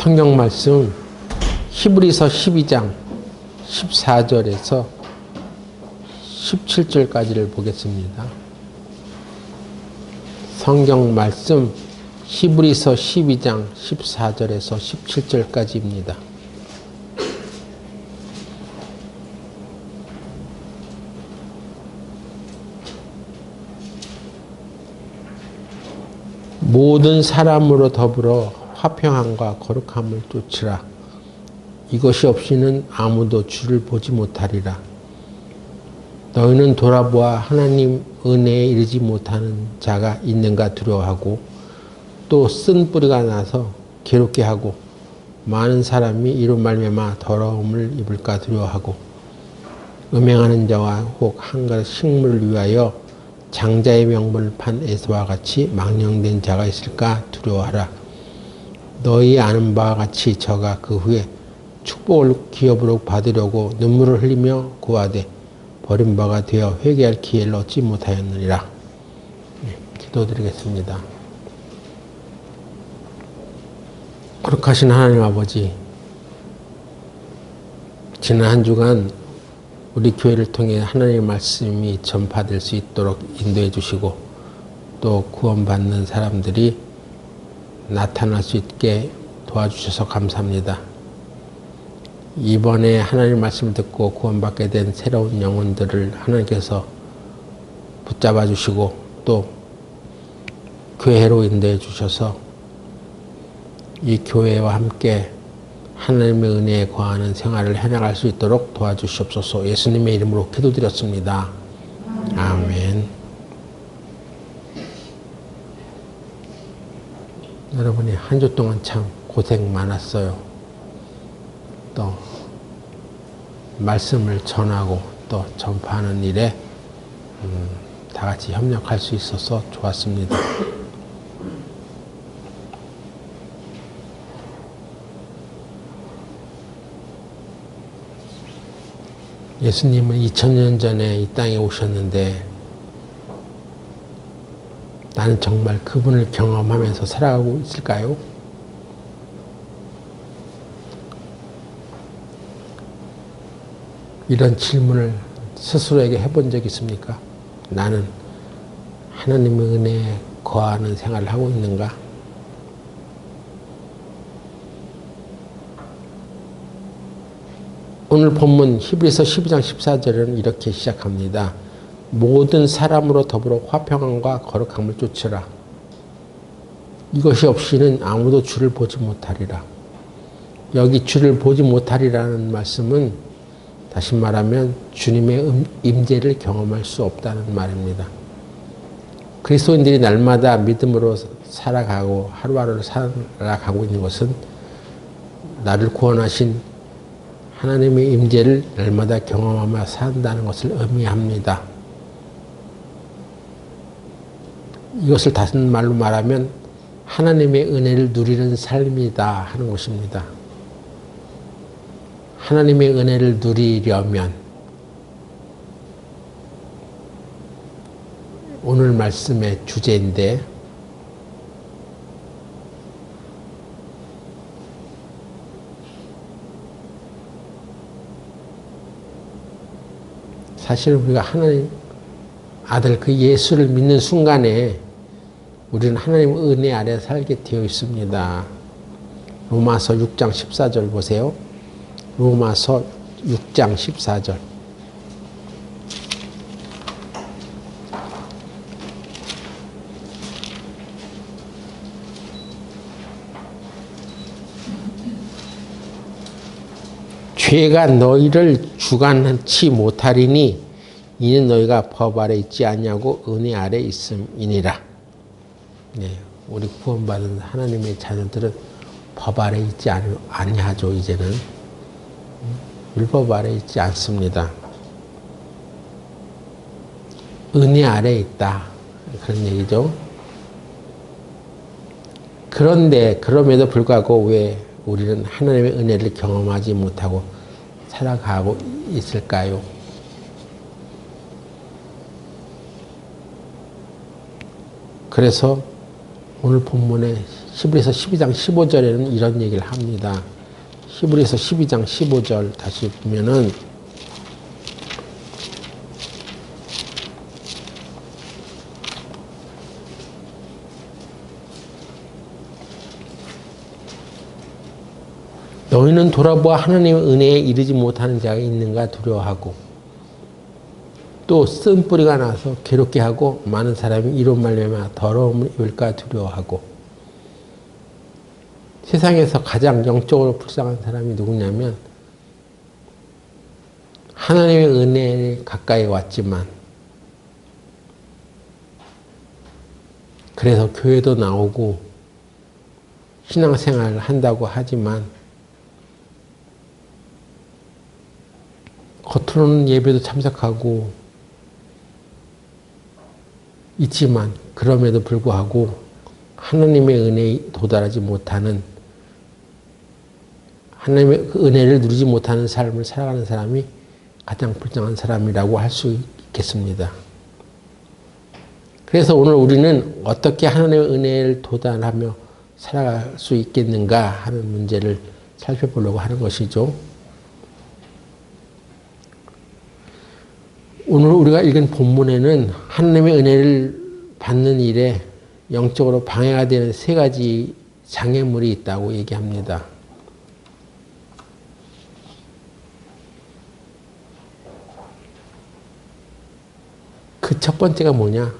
성경 말씀 히브리서 12장 14절에서 17절까지를 보겠습니다. 성경 말씀 히브리서 12장 14절에서 17절까지입니다. 모든 사람으로 더불어 화평함과 거룩함을 쫓으라. 이것이 없이는 아무도 주를 보지 못하리라. 너희는 돌아보아 하나님 은혜에 이르지 못하는 자가 있는가 두려워하고 또 쓴 뿌리가 나서 괴롭게 하고 많은 사람이 이로 말미암아 더러움을 입을까 두려워하고 음행하는 자와 혹 한 그릇 식물을 위하여 장자의 명분을 판 에서와 같이 망령된 자가 있을까 두려워하라. 너희 아는 바와 같이 저가 그 후에 축복을 기업으로 받으려고 눈물을 흘리며 구하되 버린 바가 되어 회개할 기회를 얻지 못하였느니라. 기도드리겠습니다. 거룩하신 하나님 아버지, 지난 한 주간 우리 교회를 통해 하나님의 말씀이 전파될 수 있도록 인도해 주시고 또 구원받는 사람들이 나타날 수 있게 도와주셔서 감사합니다. 이번에 하나님의 말씀을 듣고 구원받게 된 새로운 영혼들을 하나님께서 붙잡아 주시고 또 교회로 인도해 주셔서 이 교회와 함께 하나님의 은혜에 거하는 생활을 해나갈 수 있도록 도와주시옵소서. 예수님의 이름으로 기도드렸습니다. 아멘. 여러분이 한 주 동안 참 고생 많았어요. 또 말씀을 전하고 또 전파하는 일에 다 같이 협력할 수 있어서 좋았습니다. 예수님은 2000년 전에 이 땅에 오셨는데 나는 정말 그분을 경험하면서 살아가고 있을까요? 이런 질문을 스스로에게 해본 적이 있습니까? 나는 하나님의 은혜에 거하는 생활을 하고 있는가? 오늘 본문 히브리서 12장 14절은 이렇게 시작합니다. 모든 사람으로 더불어 화평함과 거룩함을 쫓으라. 이것이 없이는 아무도 주를 보지 못하리라. 여기 주를 보지 못하리라는 말씀은 다시 말하면 주님의 임재를 경험할 수 없다는 말입니다. 그리스도인들이 날마다 믿음으로 살아가고 하루하루를 살아가고 있는 것은 나를 구원하신 하나님의 임재를 날마다 경험하며 산다는 것을 의미합니다. 이것을 다른 말로 말하면 하나님의 은혜를 누리는 삶이다 하는 것입니다. 하나님의 은혜를 누리려면 오늘 말씀의 주제인데 사실 우리가 하나님 아들 그 예수를 믿는 순간에 우리는 하나님의 은혜 아래 살게 되어 있습니다. 로마서 6장 14절 보세요. 로마서 6장 14절. 죄가 너희를 주관치 못하리니 이는 너희가 법 아래 있지 않냐고 은혜 아래 있음이니라. 네, 우리 구원받은 하나님의 자녀들은 법 아래 있지 아니하죠. 이제는 율법 아래 있지 않습니다. 은혜 아래 있다 그런 얘기죠. 그런데 그럼에도 불구하고 왜 우리는 하나님의 은혜를 경험하지 못하고 살아가고 있을까요? 그래서 오늘 본문에 히브리서 12장 15절에는 이런 얘기를 합니다. 히브리서 12장 15절 다시 보면은 너희는 돌아보아 하나님의 은혜에 이르지 못하는 자가 있는가 두려워하고 또 쓴뿌리가 나서 괴롭게 하고 많은 사람이 이로 말미암아 더러움을 입을까 두려워하고 세상에서 가장 영적으로 불쌍한 사람이 누구냐면 하나님의 은혜에 가까이 왔지만 그래서 교회도 나오고 신앙생활을 한다고 하지만 겉으로는 예배도 참석하고 있지만 그럼에도 불구하고 하나님의 은혜에 도달하지 못하는 하나님의 그 은혜를 누리지 못하는 삶을 살아가는 사람이 가장 불쌍한 사람이라고 할 수 있겠습니다. 그래서 오늘 우리는 어떻게 하나님의 은혜를 도달하며 살아갈 수 있겠는가 하는 문제를 살펴보려고 하는 것이죠. 오늘 우리가 읽은 본문에는 하나님의 은혜를 받는 일에 영적으로 방해가 되는 세 가지 장애물이 있다고 얘기합니다. 그 첫 번째가 뭐냐?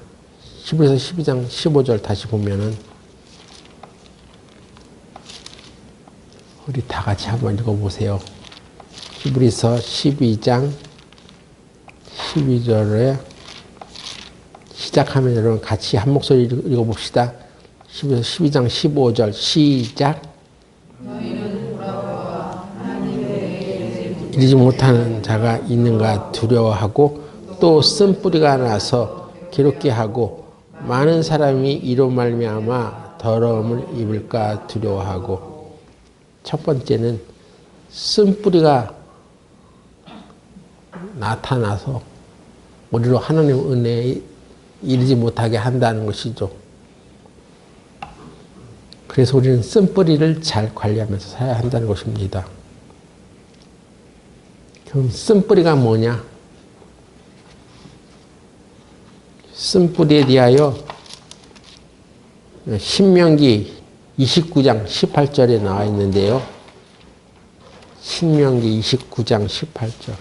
히브리서 12장 15절 다시 보면은 우리 다 같이 한번 읽어보세요. 히브리서 12장 12절에 시작하면 여러분 같이 한 목소리 읽어봅시다. 12장 15절 시작. 이르지 못하는 자가 있는가 두려워하고 또 쓴뿌리가 나서 괴롭게 하고 많은 사람이 이로 말미암아 더러움을 입을까 두려워하고 첫 번째는 쓴뿌리가 나타나서 우리로 하나님 은혜에 이르지 못하게 한다는 것이죠. 그래서 우리는 쓴뿌리를 잘 관리하면서 살아야 한다는 것입니다. 그럼 쓴뿌리가 뭐냐? 쓴뿌리에 대하여 신명기 29장 18절에 나와 있는데요. 신명기 29장 18절.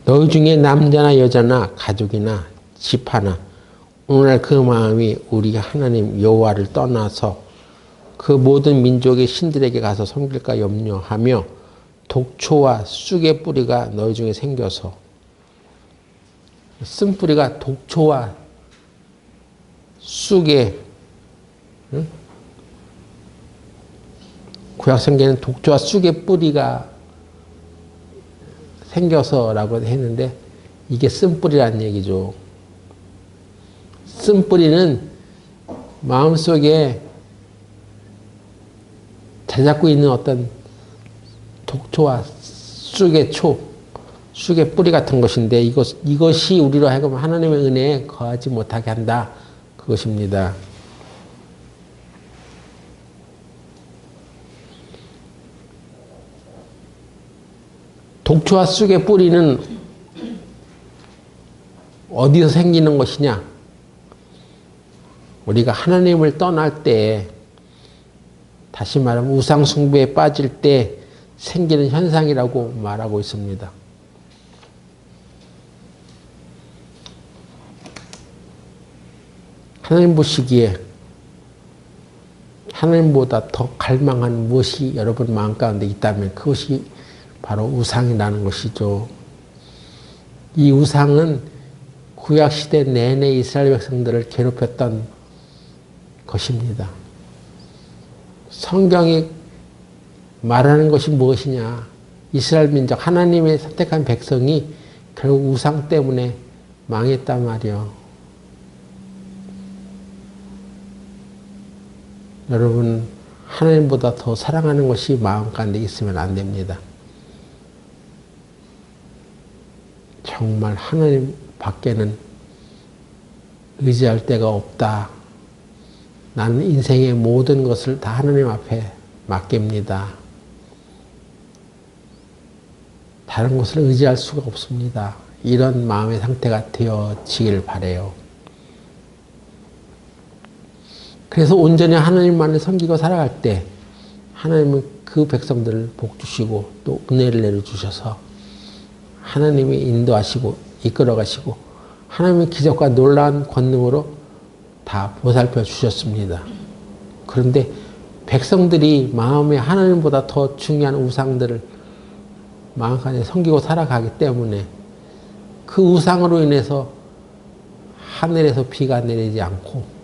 너희 중에 남자나 여자나 가족이나 집 하나 오늘날 그 마음이 우리 하나님 여호와를 떠나서 그 모든 민족의 신들에게 가서 섬길까 염려하며 독초와 쑥의 뿌리가 너희 중에 생겨서 쓴뿌리가 독초와 쑥의 구약성경에는 독초와 쑥의 뿌리가 생겨서라고 했는데 이게 쓴뿌리라는 얘기죠. 쓴뿌리는 마음속에 자잡고 있는 어떤 독초와 쑥의 초, 쑥의 뿌리 같은 것인데 이것이 우리로 하여금 하나님의 은혜에 거하지 못하게 한다. 그것입니다. 독초와 쑥의 뿌리는 어디서 생기는 것이냐? 우리가 하나님을 떠날 때, 다시 말하면 우상숭배에 빠질 때 생기는 현상이라고 말하고 있습니다. 하나님 보시기에 하나님보다 더 갈망한 무엇이 여러분 마음 가운데 있다면 그것이 바로 우상이라는 것이죠. 이 우상은 구약시대 내내 이스라엘 백성들을 괴롭혔던 것입니다. 성경이 말하는 것이 무엇이냐? 이스라엘 민족, 하나님의 선택한 백성이 결국 우상 때문에 망했단 말이요. 여러분, 하나님보다 더 사랑하는 것이 마음 가운데 있으면 안 됩니다. 정말 하나님 밖에는 의지할 데가 없다. 나는 인생의 모든 것을 다 하나님 앞에 맡깁니다. 다른 것을 의지할 수가 없습니다. 이런 마음의 상태가 되어지길 바라요. 그래서 온전히 하나님만을 섬기고 살아갈 때 하나님은 그 백성들을 복 주시고 또 은혜를 내려주셔서 하나님이 인도하시고 이끌어 가시고 하나님의 기적과 놀라운 권능으로 다 보살펴 주셨습니다. 그런데 백성들이 마음에 하나님보다 더 중요한 우상들을 마음까지 섬기고 살아가기 때문에 그 우상으로 인해서 하늘에서 비가 내리지 않고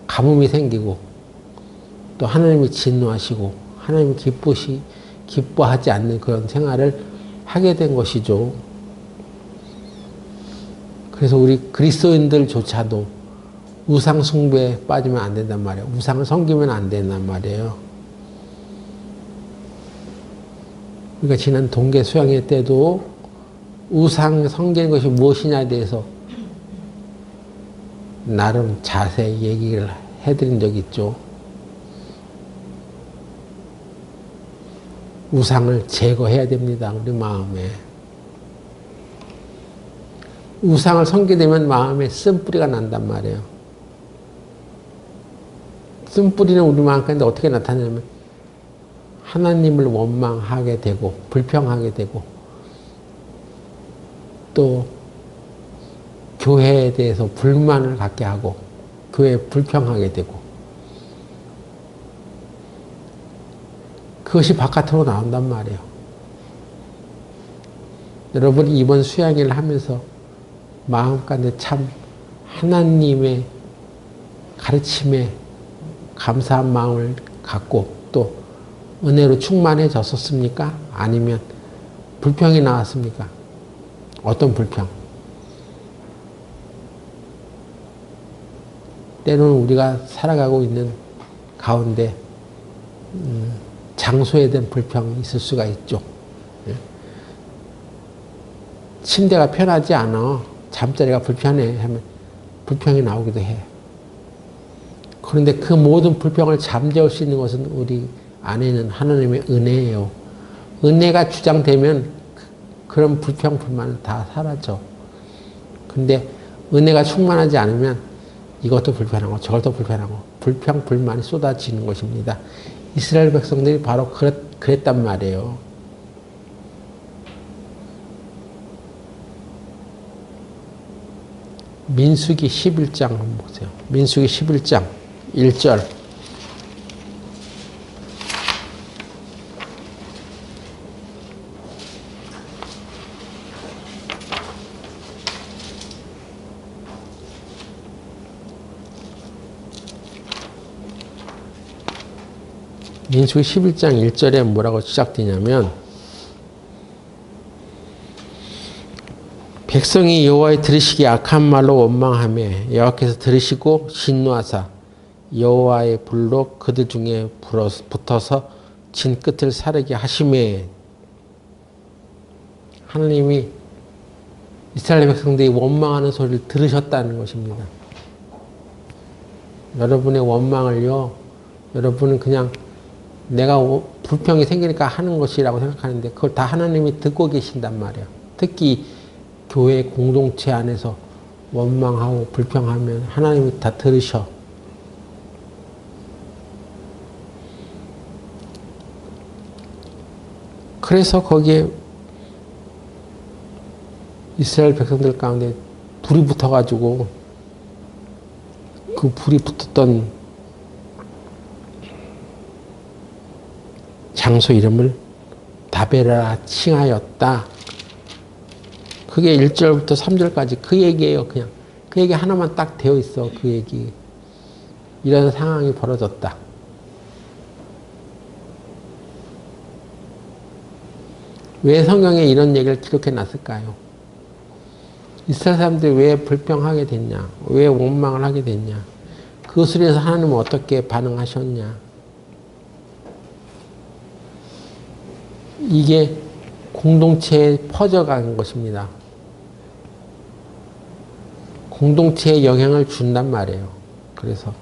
가뭄이 생기고 또 하나님이 진노하시고 하나님이 기뻐하지 않는 그런 생활을 하게 된 것이죠. 그래서 우리 그리스도인들조차도 우상 숭배에 빠지면 안 된단 말이에요. 우상을 섬기면 안 된단 말이에요. 그러니까 지난 동계 수양회 때도 우상 섬기는 것이 무엇이냐에 대해서 나름 자세히 얘기를 해드린 적이 있죠. 우상을 제거해야 됩니다. 우리 마음에. 우상을 섬기게 되면 마음에 쓴뿌리가 난단 말이에요. 쓴뿌리는 우리 마음 가운데 어떻게 나타나냐면 하나님을 원망하게 되고 불평하게 되고 또 교회에 대해서 불만을 갖게 하고 교회에 불평하게 되고 그것이 바깥으로 나온단 말이에요. 여러분이 이번 수양회를 하면서 마음 가운데 참 하나님의 가르침에 감사한 마음을 갖고 또 은혜로 충만해졌었습니까? 아니면 불평이 나왔습니까? 어떤 불평? 때로는 우리가 살아가고 있는 가운데 장소에 대한 불평이 있을 수가 있죠. 침대가 편하지 않아. 잠자리가 불편해 하면 불평이 나오기도 해. 그런데 그 모든 불평을 잠재울 수 있는 것은 우리 안에는 하나님의 은혜예요. 은혜가 주장되면 그런 불평, 불만은 다 사라져. 근데 은혜가 충만하지 않으면 이것도 불편하고 저것도 불편하고 불평, 불만이 쏟아지는 것입니다. 이스라엘 백성들이 바로 그랬단 말이에요. 민수기 11장 한번 보세요. 민수기 11장 1절. 민수기 11장 1절에 뭐라고 시작되냐면 백성이 여호와의 들으시기 악한 말로 원망하며 여호와께서 들으시고 진노하사 여호와의 불로 그들 중에 붙어서 진 끝을 사르게 하시매 하나님이 이스라엘 백성들이 원망하는 소리를 들으셨다는 것입니다. 여러분의 원망을요, 여러분은 그냥 내가 불평이 생기니까 하는 것이라고 생각하는데 그걸 다 하나님이 듣고 계신단 말이에요. 특히 교회 공동체 안에서 원망하고 불평하면 하나님이 다 들으셔. 그래서 거기에 이스라엘 백성들 가운데 불이 붙어가지고 그 불이 붙었던 장소 이름을 다베라 칭하였다. 그게 1절부터 3절까지 그 얘기예요. 그냥 그 얘기 하나만 딱 되어 있어. 그 얘기. 이런 상황이 벌어졌다. 왜 성경에 이런 얘기를 기록해 놨을까요? 이스라엘 사람들이 왜 불평하게 됐냐? 왜 원망을 하게 됐냐? 그것을 위해서 하나님은 어떻게 반응하셨냐. 이게 공동체에 퍼져가는 것입니다. 공동체에 영향을 준단 말이에요. 그래서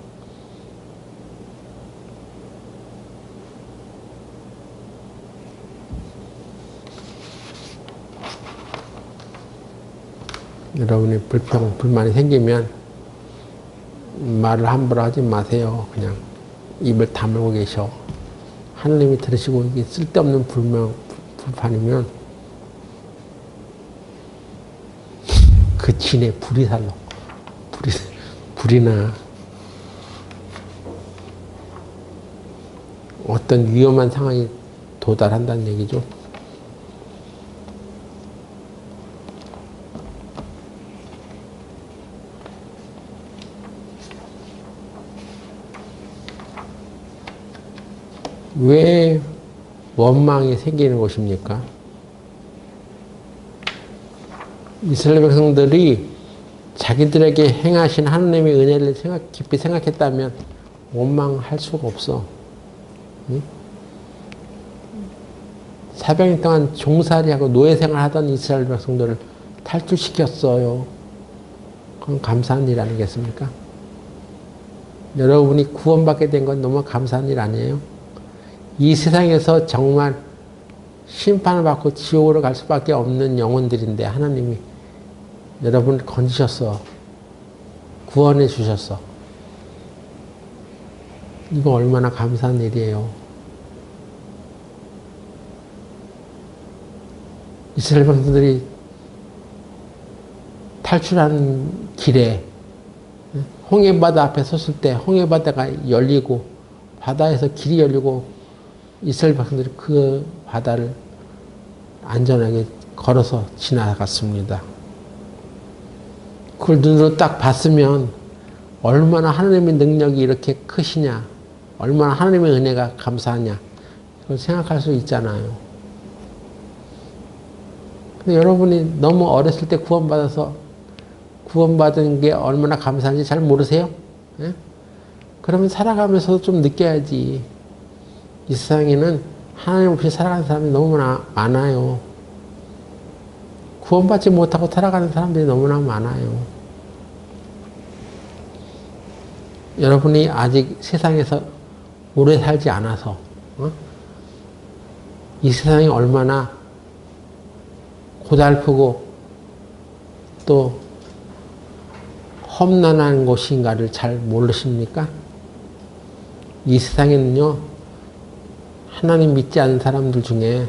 여러분이 불만이 생기면 말을 함부로 하지 마세요. 그냥 입을 다물고 계셔. 하나님이 들으시고 이게 쓸데없는 불판이면 그 진에 불이 살러. 불이나 어떤 위험한 상황이 도달한다는 얘기죠. 왜 원망이 생기는 것입니까? 이스라엘 백성들이 자기들에게 행하신 하나님의 은혜를 깊이 생각했다면 원망할 수가 없어. 응? 400년 동안 종살이하고 노예생활 하던 이스라엘 백성들을 탈출시켰어요. 그건 감사한 일 아니겠습니까? 여러분이 구원받게 된 건 너무 감사한 일 아니에요? 이 세상에서 정말 심판을 받고 지옥으로 갈 수밖에 없는 영혼들인데 하나님이 여러분을 건지셨어. 구원해 주셨어. 이거 얼마나 감사한 일이에요. 이스라엘 백성들이 탈출하는 길에 홍해바다 앞에 섰을 때 홍해바다가 열리고 바다에서 길이 열리고 이스라엘 백성들이 그 바다를 안전하게 걸어서 지나갔습니다. 그걸 눈으로 딱 봤으면 얼마나 하나님의 능력이 이렇게 크시냐, 얼마나 하나님의 은혜가 감사하냐, 그걸 생각할 수 있잖아요. 근데 여러분이 너무 어렸을 때 구원받은 게 얼마나 감사한지 잘 모르세요? 예? 그러면 살아가면서도 좀 느껴야지. 이 세상에는 하나님 없이 살아가는 사람이 너무나 많아요. 구원받지 못하고 살아가는 사람들이 너무나 많아요. 여러분이 아직 세상에서 오래 살지 않아서 이 세상이 얼마나 고달프고 또 험난한 곳인가를 잘 모르십니까? 이 세상에는요, 하나님 믿지 않는 사람들 중에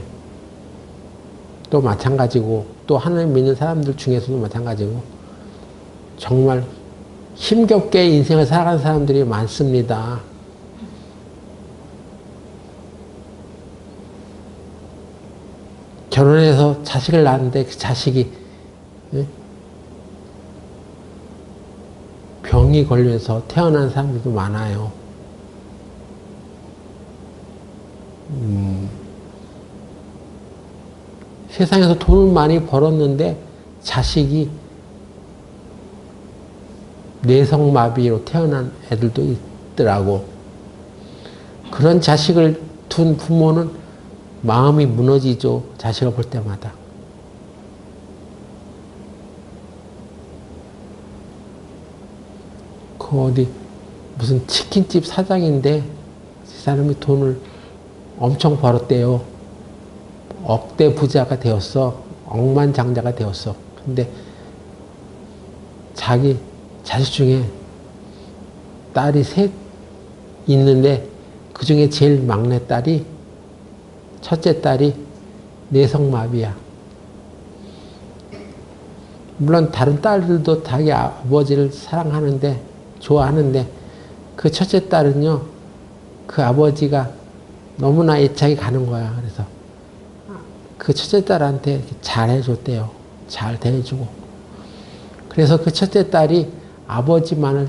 또 마찬가지고 또 하나님 믿는 사람들 중에서도 마찬가지고 정말 힘겹게 인생을 살아가는 사람들이 많습니다. 결혼해서 자식을 낳았는데 그 자식이 병이 걸려서 태어난 사람들도 많아요. 세상에서 돈을 많이 벌었는데 자식이 뇌성마비로 태어난 애들도 있더라고. 그런 자식을 둔 부모는 마음이 무너지죠. 자식을 볼 때마다. 그 어디 무슨 치킨집 사장인데 이 사람이 돈을 엄청 벌었대요. 억대 부자가 되었어. 억만장자가 되었어. 근데 자기 자식 중에 딸이 셋 있는데 그 중에 제일 막내 딸이, 첫째 딸이 뇌성마비야. 물론 다른 딸들도 자기 아버지를 사랑하는데, 좋아하는데 그 첫째 딸은요, 그 아버지가 너무나 애착이 가는 거야. 그래서 그 첫째 딸한테 잘 해줬대요. 잘 대해주고. 그래서 그 첫째 딸이 아버지만을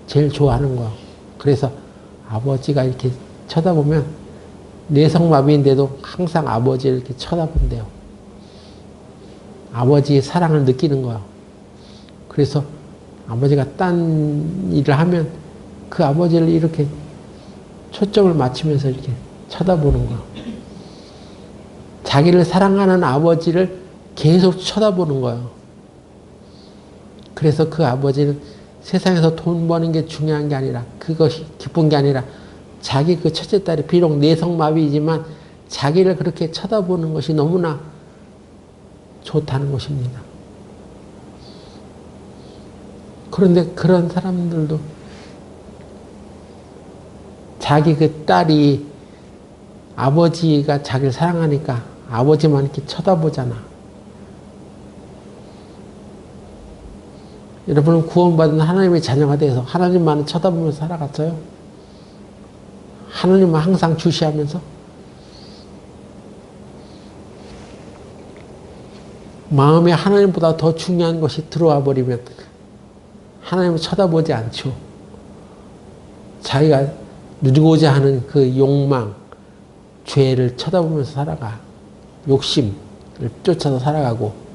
제일 좋아하는 거야. 그래서 아버지가 이렇게 쳐다보면 뇌성마비인데도 항상 아버지를 이렇게 쳐다본대요. 아버지의 사랑을 느끼는 거야. 그래서 아버지가 딴 일을 하면 그 아버지를 이렇게 초점을 맞추면서 이렇게 쳐다보는 거야. 자기를 사랑하는 아버지를 계속 쳐다보는 거예요. 그래서 그 아버지는 세상에서 돈 버는 게 중요한 게 아니라, 그것이 기쁜 게 아니라, 자기 그 첫째 딸이 비록 내성마비이지만 자기를 그렇게 쳐다보는 것이 너무나 좋다는 것입니다. 그런데 그런 사람들도 자기 그 딸이 아버지가 자기를 사랑하니까 아버지만 이렇게 쳐다보잖아. 여러분은 구원받은 하나님의 자녀가 돼서 하나님만 쳐다보면서 살아갔어요? 하나님만 항상 주시하면서? 마음에 하나님보다 더 중요한 것이 들어와 버리면 하나님을 쳐다보지 않죠. 자기가 누리고자 하는 그 욕망, 죄를 쳐다보면서 살아가. 욕심을 쫓아서 살아가고.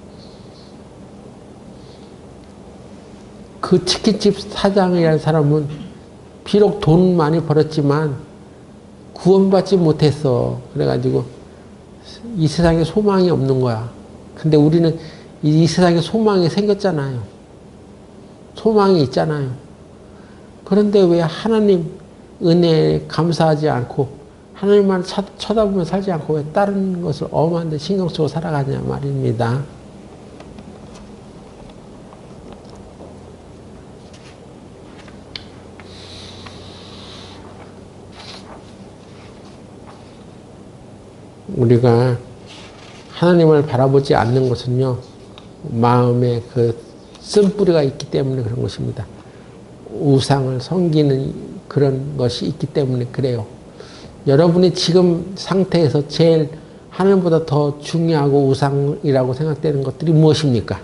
그 치킨집 사장이라는 사람은 비록 돈 많이 벌었지만 구원받지 못했어. 그래가지고 이 세상에 소망이 없는 거야. 근데 우리는 이 세상에 소망이 생겼잖아요. 소망이 있잖아요. 그런데 왜 하나님 은혜에 감사하지 않고 하나님만 쳐다보며 살지 않고 왜 다른 것을 엄한 데 신경 쓰고 살아가냐 말입니다. 우리가 하나님을 바라보지 않는 것은요, 마음에 그 쓴뿌리가 있기 때문에 그런 것입니다. 우상을 섬기는 그런 것이 있기 때문에 그래요. 여러분이 지금 상태에서 제일 하나님보다 더 중요하고 우상이라고 생각되는 것들이 무엇입니까?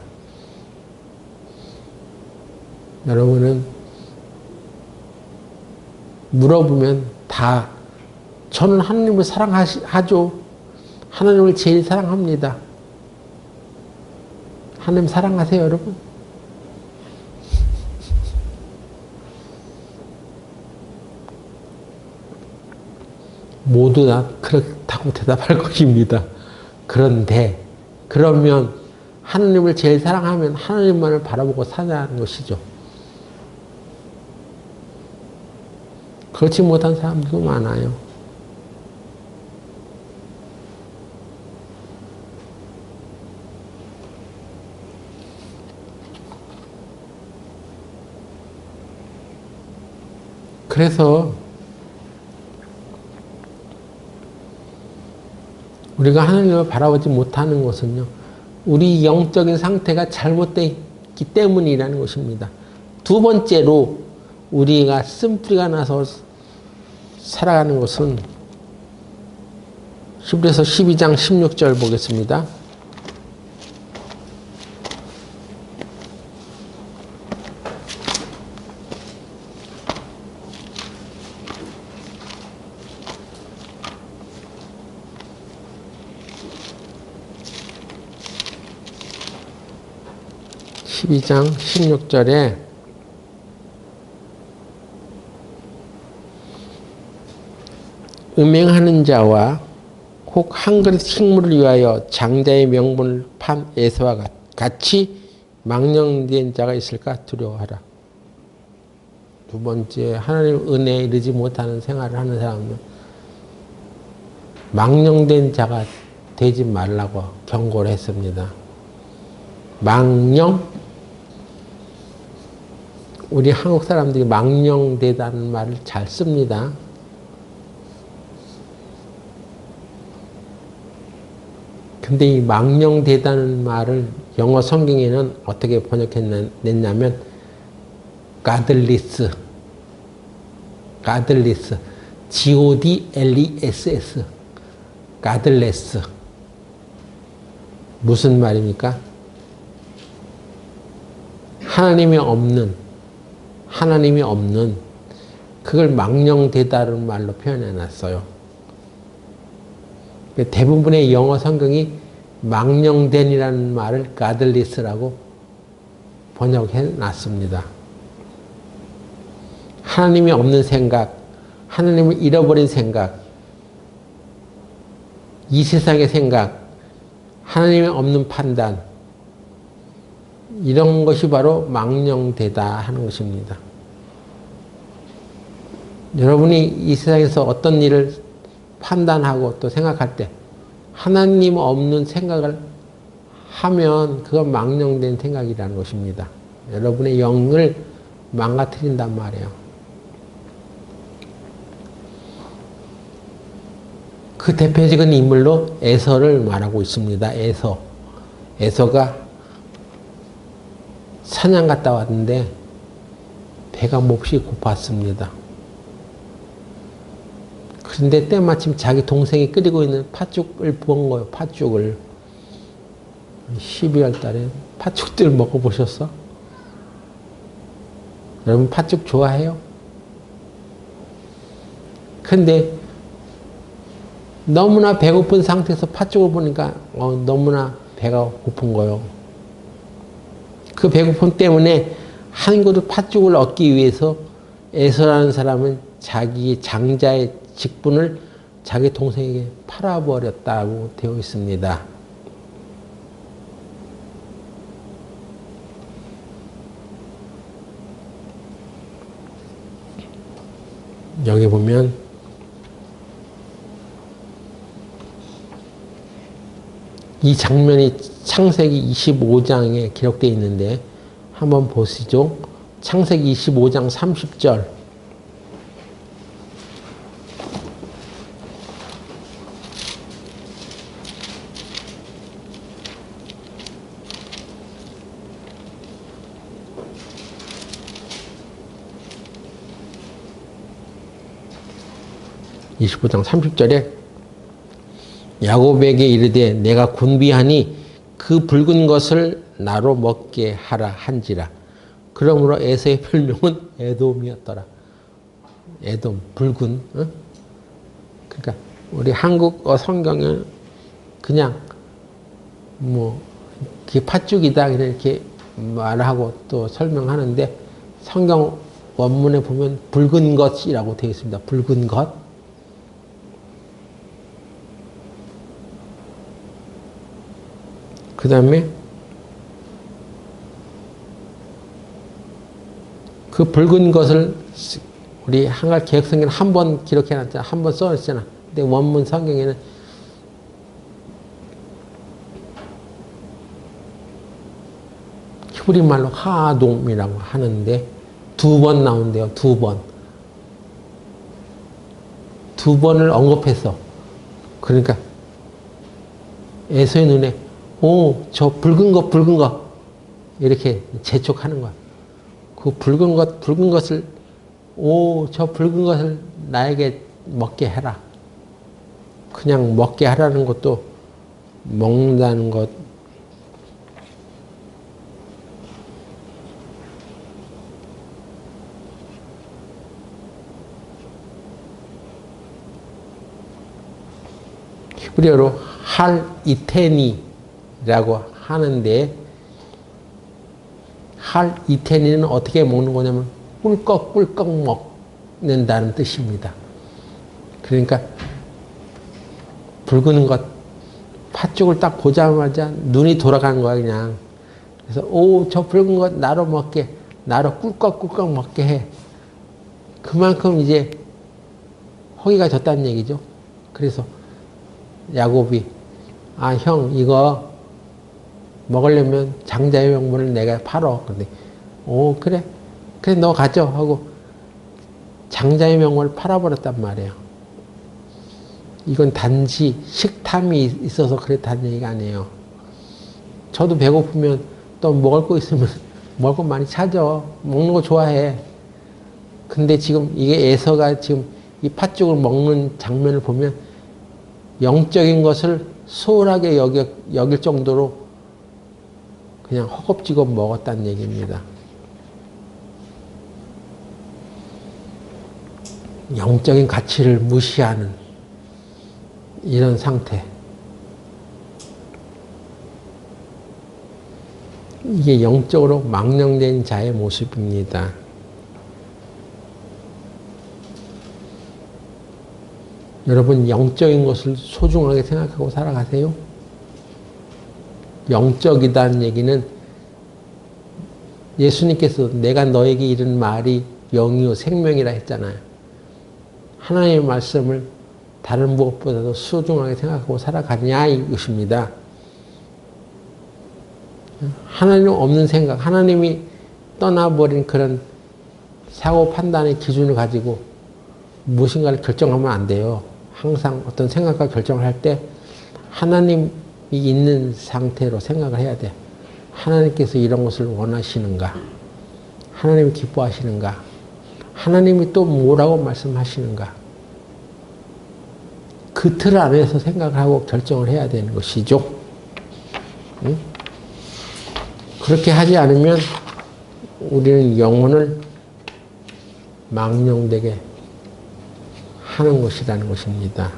여러분은 물어보면 다 저는 하나님을 사랑하죠. 하나님을 제일 사랑합니다. 하나님 사랑하세요, 여러분? 모두 다 그렇다고 대답할 것입니다. 그런데 그러면 하나님을 제일 사랑하면 하나님만을 바라보고 사는 것이죠. 그렇지 못한 사람들도 많아요. 그래서 우리가 하나님을 바라보지 못하는 것은요, 우리 영적인 상태가 잘못되어 있기 때문이라는 것입니다. 두 번째로 우리가 쓴뿌리가 나서 살아가는 것은 히브리서 12장 16절 보겠습니다. (12장 16절에) 음행하는 자와 혹 한 그릇 식물을 위하여 장자의 명분을 판 에서와 같이 망령된 자가 있을까 두려워하라. 두 번째, 하나님 은혜에 이르지 못하는 생활을 하는 사람은 망령된 자가 되지 말라고 경고를 했습니다. 망령? 우리 한국 사람들이 망령되다는 말을 잘 씁니다. 근데 이 망령되다는 말을 영어 성경에는 어떻게 번역했냐면 godless, godless, godless. 무슨 말입니까? 하나님이 없는 그걸 망령되다는 말로 표현해 놨어요. 대부분의 영어 성경이 망령된이라는 말을 godless라고 번역해 놨습니다. 하나님이 없는 생각, 하나님을 잃어버린 생각, 이 세상의 생각, 하나님이 없는 판단, 이런 것이 바로 망령되다 하는 것입니다. 여러분이 이 세상에서 어떤 일을 판단하고 또 생각할 때 하나님 없는 생각을 하면 그건 망령된 생각이라는 것입니다. 여러분의 영을 망가뜨린단 말이에요. 그 대표적인 인물로 에서를 말하고 있습니다. 에서가 사냥 갔다 왔는데 배가 몹시 고팠습니다. 그런데 때마침 자기 동생이 끓이고 있는 팥죽을 부은 거예요. 팥죽을. 12월 달에 팥죽들 먹어보셨어? 여러분 팥죽 좋아해요? 근데 너무나 배고픈 상태에서 팥죽을 보니까 너무나 배가 고픈 거예요. 그 배고픔 때문에 한 그릇 팥죽을 얻기 위해서 에서라는 사람은 자기 장자의 직분을 자기 동생에게 팔아버렸다고 되어 있습니다. 여기 보면 이 장면이 창세기 25장에 기록되어 있는데 한번 보시죠. 창세기 25장 30절. (25장 30절에) 야곱에게 이르되 내가 곤비하니 그 붉은 것을 나로 먹게 하라 한지라. 그러므로 에서의 별명은 에돔이었더라. 에돔, 붉은. 어? 그러니까 우리 한국어 성경은 그냥 그게 팥죽이다 이렇게 말하고 또 설명하는데 성경 원문에 보면 붉은 것이라고 되어 있습니다. 붉은 것. 그 다음에 그 붉은 것을 우리 한글 개혁성경은 한 번 기록해놨잖아. 한 번 써놨잖아. 근데 원문 성경에는 히브리 말로 하돔이라고 하는데 2번 나온대요. 2번. 2번을 언급했어. 그러니까 에서의 눈에 저 붉은 것 이렇게 재촉하는 거야. 그 붉은 것을 저 붉은 것을 나에게 먹게 해라. 그냥 먹게 하라는 것도 먹는다는 것. 히브리어로 할 이테니라고 하는데 할 이테니는 어떻게 먹는 거냐면 꿀꺽꿀꺽 먹는다는 뜻입니다. 그러니까 붉은 것 팥죽을 딱 보자마자 눈이 돌아간 거야 그냥. 그래서 저 붉은 것 나로 먹게, 나로 꿀꺽꿀꺽 먹게 해. 그만큼 이제 허기가 졌다는 얘기죠. 그래서 야곱이 형 이거 먹으려면 장자의 명분을 내가 팔어. 근데 그래 너 가져 하고 장자의 명분을 팔아버렸단 말이에요. 이건 단지 식탐이 있어서 그랬다는 얘기가 아니에요. 저도 배고프면 또 먹을 거 있으면 먹을 거 많이 찾아. 먹는 거 좋아해. 근데 지금 이게 에서가 지금 이 팥죽을 먹는 장면을 보면 영적인 것을 소홀하게 여길 정도로 그냥 허겁지겁 먹었다는 얘기입니다. 영적인 가치를 무시하는 이런 상태. 이게 영적으로 망령된 자의 모습입니다. 여러분 영적인 것을 소중하게 생각하고 살아가세요. 영적이다는 얘기는 예수님께서 내가 너에게 이른 말이 영이요 생명이라 했잖아요. 하나님의 말씀을 다른 무엇보다도 소중하게 생각하고 살아가냐 이것입니다. 하나님 없는 생각, 하나님이 떠나버린 그런 사고 판단의 기준을 가지고 무엇인가를 결정하면 안 돼요. 항상 어떤 생각과 결정을 할 때 하나님이 있는 상태로 생각을 해야 돼. 하나님께서 이런 것을 원하시는가? 하나님이 기뻐하시는가? 하나님이 또 뭐라고 말씀하시는가? 그 틀 안에서 생각을 하고 결정을 해야 되는 것이죠. 응? 그렇게 하지 않으면 우리는 영혼을 망령되게 하는 것이라는 것입니다.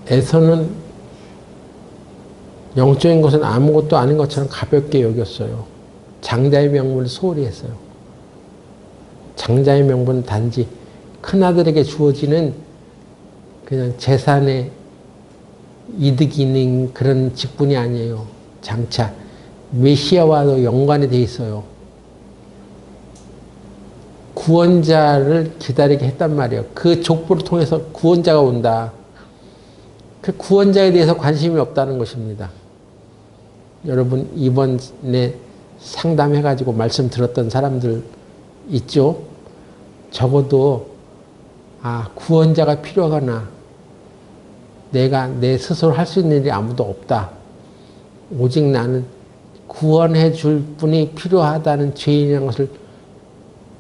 에서는 영적인 것은 아무것도 아닌 것처럼 가볍게 여겼어요. 장자의 명분을 소홀히 했어요. 장자의 명분은 단지 큰아들에게 주어지는 그냥 재산의 이득이 있는 그런 직분이 아니에요. 장차 메시아와도 연관이 돼 있어요. 구원자를 기다리게 했단 말이에요. 그 족보를 통해서 구원자가 온다. 그 구원자에 대해서 관심이 없다는 것입니다. 여러분 이번에 상담해가지고 말씀 들었던 사람들 있죠? 적어도 구원자가 필요하거나 내가 내 스스로 할 수 있는 일이 아무도 없다. 오직 나는 구원해 줄 분이 필요하다는 죄인이라는 것을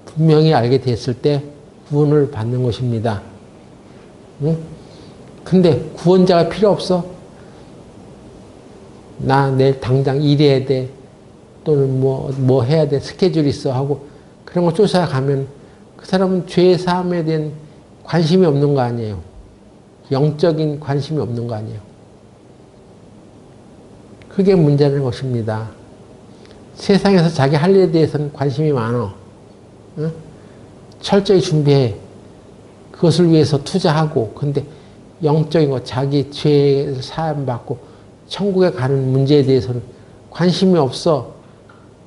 분명히 알게 됐을 때 구원을 받는 것입니다. 응? 근데 구원자가 필요 없어? 나 내일 당장 일해야 돼. 또는 뭐 해야 돼. 스케줄 있어. 하고 그런 거 쫓아가면 그 사람은 죄 사함에 대한 관심이 없는 거 아니에요. 영적인 관심이 없는 거 아니에요. 그게 문제라는 것입니다. 세상에서 자기 할 일에 대해서는 관심이 많아. 응? 철저히 준비해. 그것을 위해서 투자하고. 근데 영적인 것, 자기 죄 사함 받고 천국에 가는 문제에 대해서는 관심이 없어.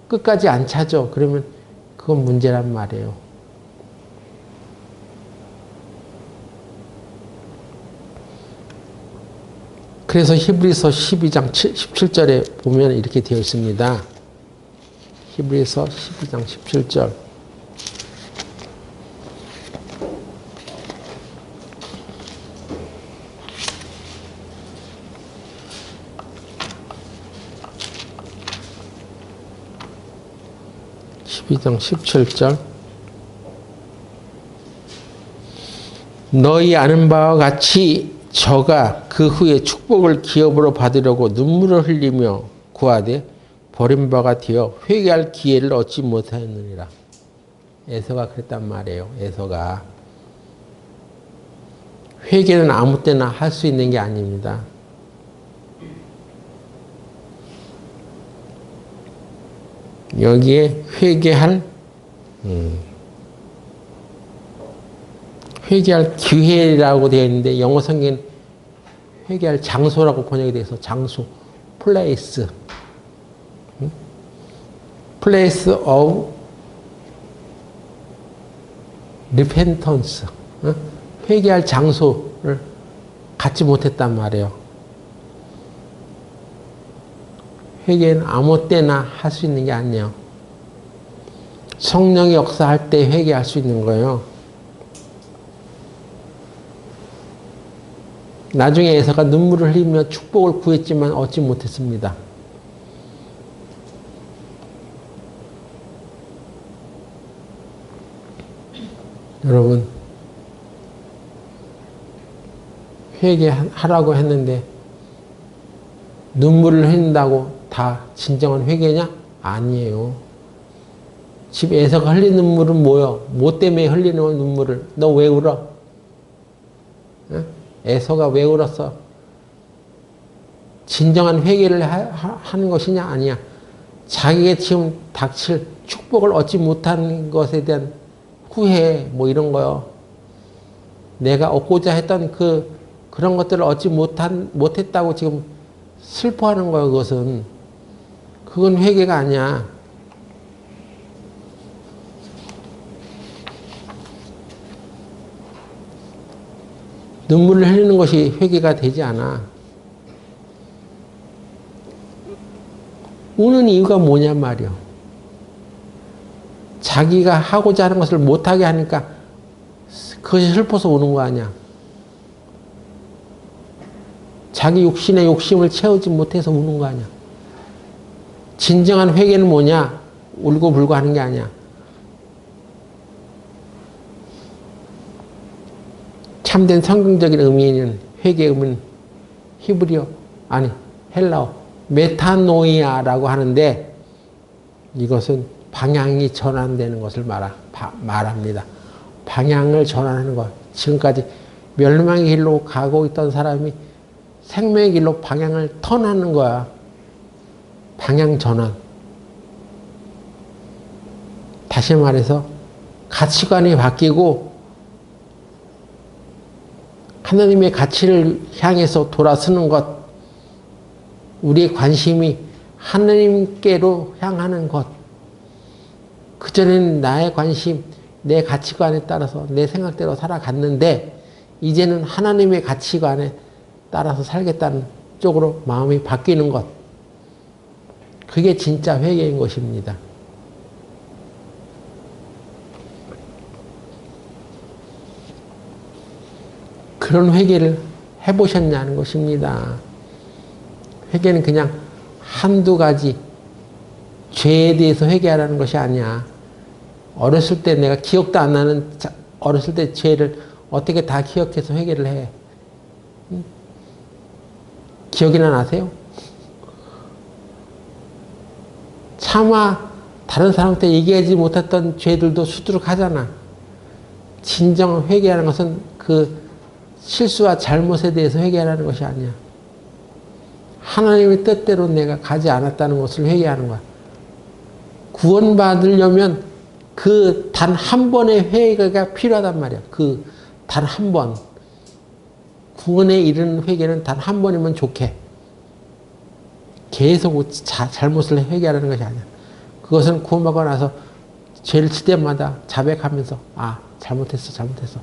끝까지 안 찾아. 그러면 그건 문제란 말이에요. 그래서 히브리서 12장 17절에 보면 이렇게 되어 있습니다. 히브리서 12장 17절. (12장 17절) 너희 아는 바와 같이 저가 그 후에 축복을 기업으로 받으려고 눈물을 흘리며 구하되 버림바가 되어 회개할 기회를 얻지 못하였느니라. 에서가 그랬단 말이에요. 에서가. 회개는 아무 때나 할 수 있는 게 아닙니다. 여기에 회개할 기회라고 되어 있는데 영어 성경은 회개할 장소라고 번역이 돼서 장소, place, place of repentance, 회개할 장소를 갖지 못했단 말이에요. 회개는 아무 때나 할 수 있는 게 아니에요. 성령이 역사할 때 회개할 수 있는 거예요. 나중에 에서가 눈물을 흘리며 축복을 구했지만 얻지 못했습니다. 여러분, 회개하라고 했는데 눈물을 흘린다고 다 진정한 회개냐? 아니에요. 집 에서가 흘린 눈물은 뭐요? 뭐 때문에 흘리는 눈물을? 너 왜 울어? 에서가 왜 울었어? 진정한 회개를 하는 것이냐? 아니야. 자기가 지금 닥칠 축복을 얻지 못한 것에 대한 후회, 뭐 이런 거요. 내가 얻고자 했던 그런 것들을 얻지 못했다고 지금 슬퍼하는 거예요, 그것은. 그건 회개가 아니야. 눈물을 흘리는 것이 회개가 되지 않아. 우는 이유가 뭐냔 말이요. 자기가 하고자 하는 것을 못하게 하니까 그것이 슬퍼서 우는 거 아니야. 자기 육신의 욕심을 채우지 못해서 우는 거 아니야. 진정한 회개는 뭐냐? 울고불고 하는 게 아니야. 참된 성경적인 의미는 회개의 의미는 히브리어 아니 헬라어 메타노이아라고 하는데 이것은 방향이 전환되는 것을 말합니다. 방향을 전환하는 것. 지금까지 멸망의 길로 가고 있던 사람이 생명의 길로 방향을 턴하는 거야. 방향 전환. 다시 말해서 가치관이 바뀌고 하나님의 가치를 향해서 돌아서는 것, 우리의 관심이 하나님께로 향하는 것. 그전에는 나의 관심, 내 가치관에 따라서 내 생각대로 살아갔는데 이제는 하나님의 가치관에 따라서 살겠다는 쪽으로 마음이 바뀌는 것. 그게 진짜 회개인 것입니다. 그런 회개를 해보셨냐는 것입니다. 회개는 그냥 한두 가지 죄에 대해서 회개하라는 것이 아니야. 어렸을 때 내가 기억도 안 나는 어렸을 때 죄를 어떻게 다 기억해서 회개를 해. 기억이나 나세요? 차마 다른 사람한테 얘기하지 못했던 죄들도 수두룩하잖아. 진정 회개하는 것은 그 실수와 잘못에 대해서 회개하는 것이 아니야. 하나님의 뜻대로 내가 가지 않았다는 것을 회개하는 거야. 구원받으려면 그 단 한 번의 회개가 필요하단 말이야. 그 단 한 번. 구원에 이르는 회개는 단 한 번이면 좋게. 계속 잘못을 회개하는 것이 아니야. 그것은 구원받고 나서 죄를 칠 때마다 자백하면서 잘못했어.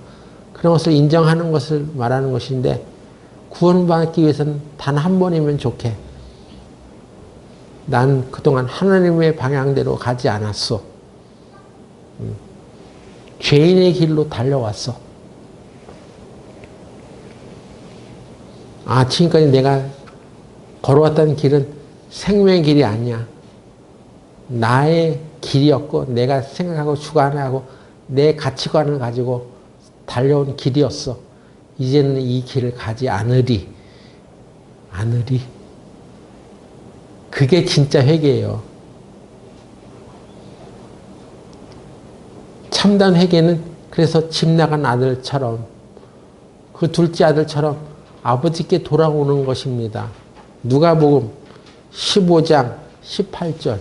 그런 것을 인정하는 것을 말하는 것인데 구원받기 위해서는 단 한 번이면 좋게. 난 그동안 하나님의 방향대로 가지 않았어. 죄인의 길로 달려왔어. 지금까지 내가 걸어왔던 길은 생명의 길이 아니야. 나의 길이었고 내가 생각하고 주관하고 내 가치관을 가지고 달려온 길이었어. 이제는 이 길을 가지 않으리. 그게 진짜 회개예요. 참된 회개는 그래서 집 나간 아들처럼 그 둘째 아들처럼 아버지께 돌아오는 것입니다. 누가복음 15장 18절.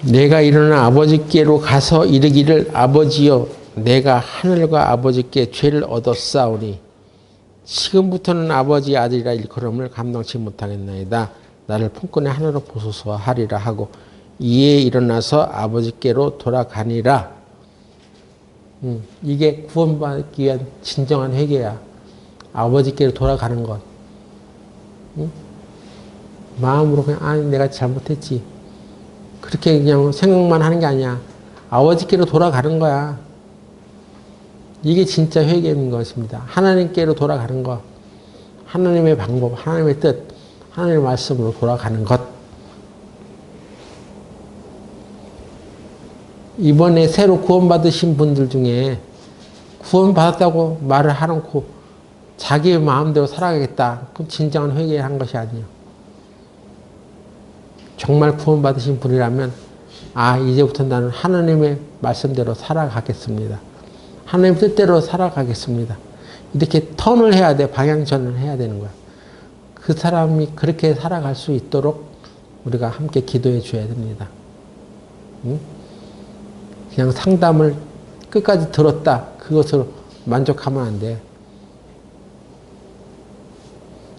내가 일어나 아버지께로 가서 이르기를 아버지여 내가 하늘과 아버지께 죄를 얻었사오니 지금부터는 아버지의 아들이라 일컬음을 감당치 못하겠나이다. 나를 품꾼의 하늘로 보소서 하리라 하고 이에 일어나서 아버지께로 돌아가니라. 이게 구원받기 위한 진정한 회개야. 아버지께로 돌아가는 것. 마음으로 그냥 내가 잘못했지. 그렇게 그냥 생각만 하는 게 아니야. 아버지께로 돌아가는 거야. 이게 진짜 회개인 것입니다. 하나님께로 돌아가는 것. 하나님의 방법, 하나님의 뜻, 하나님의 말씀으로 돌아가는 것. 이번에 새로 구원받으신 분들 중에 구원받았다고 말을 하놓고 자기의 마음대로 살아가겠다. 그럼 진정한 회개한 것이 아니에요. 정말 구원받으신 분이라면 이제부터 나는 하나님의 말씀대로 살아가겠습니다. 하나님 뜻대로 살아가겠습니다. 이렇게 턴을 해야 돼. 방향전을 해야 되는 거야. 그 사람이 그렇게 살아갈 수 있도록 우리가 함께 기도해 줘야 됩니다. 응? 그냥 상담을 끝까지 들었다. 그것으로 만족하면 안 돼.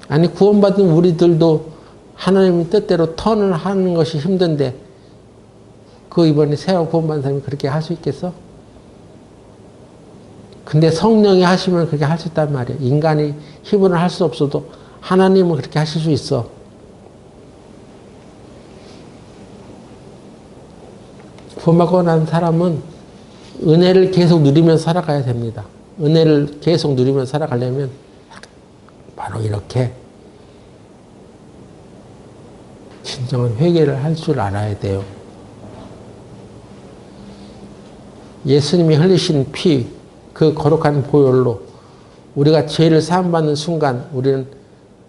아니, 구원받은 우리들도 하나님의 뜻대로 턴을 하는 것이 힘든데, 이번에 새로 구원받은 사람이 그렇게 할 수 있겠어? 근데 성령이 하시면 그렇게 할 수 있단 말이야. 인간이 힘으로 할 수 없어도 하나님은 그렇게 하실 수 있어. 구원받고 난 사람은 은혜를 계속 누리면서 살아가야 됩니다. 은혜를 계속 누리면서 살아가려면 바로 이렇게 진정한 회개를 할 줄 알아야 돼요. 예수님이 흘리신 피, 그 거룩한 보혈로 우리가 죄를 사함받는 순간 우리는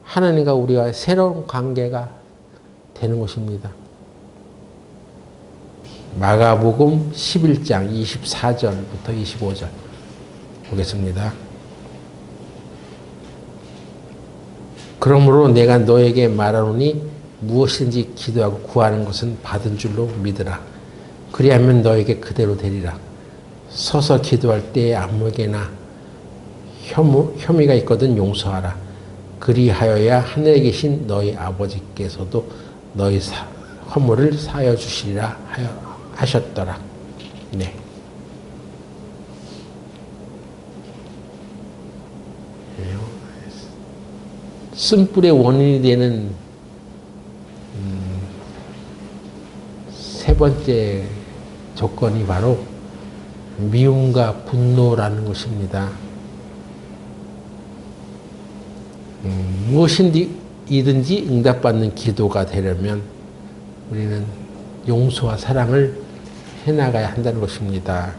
하나님과 우리와 새로운 관계가 되는 것입니다. 마가복음 11장 24절부터 25절 보겠습니다. 그러므로 내가 너에게 말하노니 무엇이든지 기도하고 구하는 것은 받은 줄로 믿으라. 그리하면 너에게 그대로 되리라. 서서 기도할 때에 아무에게나 혐의가 있거든 용서하라. 그리하여야 하늘에 계신 너희 아버지께서도 너희 허물을 사하여 주시리라 하셨더라. 네. 쓴뿔의 원인이 되는 세 번째 조건이 바로 미움과 분노라는 것입니다. 무엇이든지 응답받는 기도가 되려면 우리는 용서와 사랑을 해나가야 한다는 것입니다.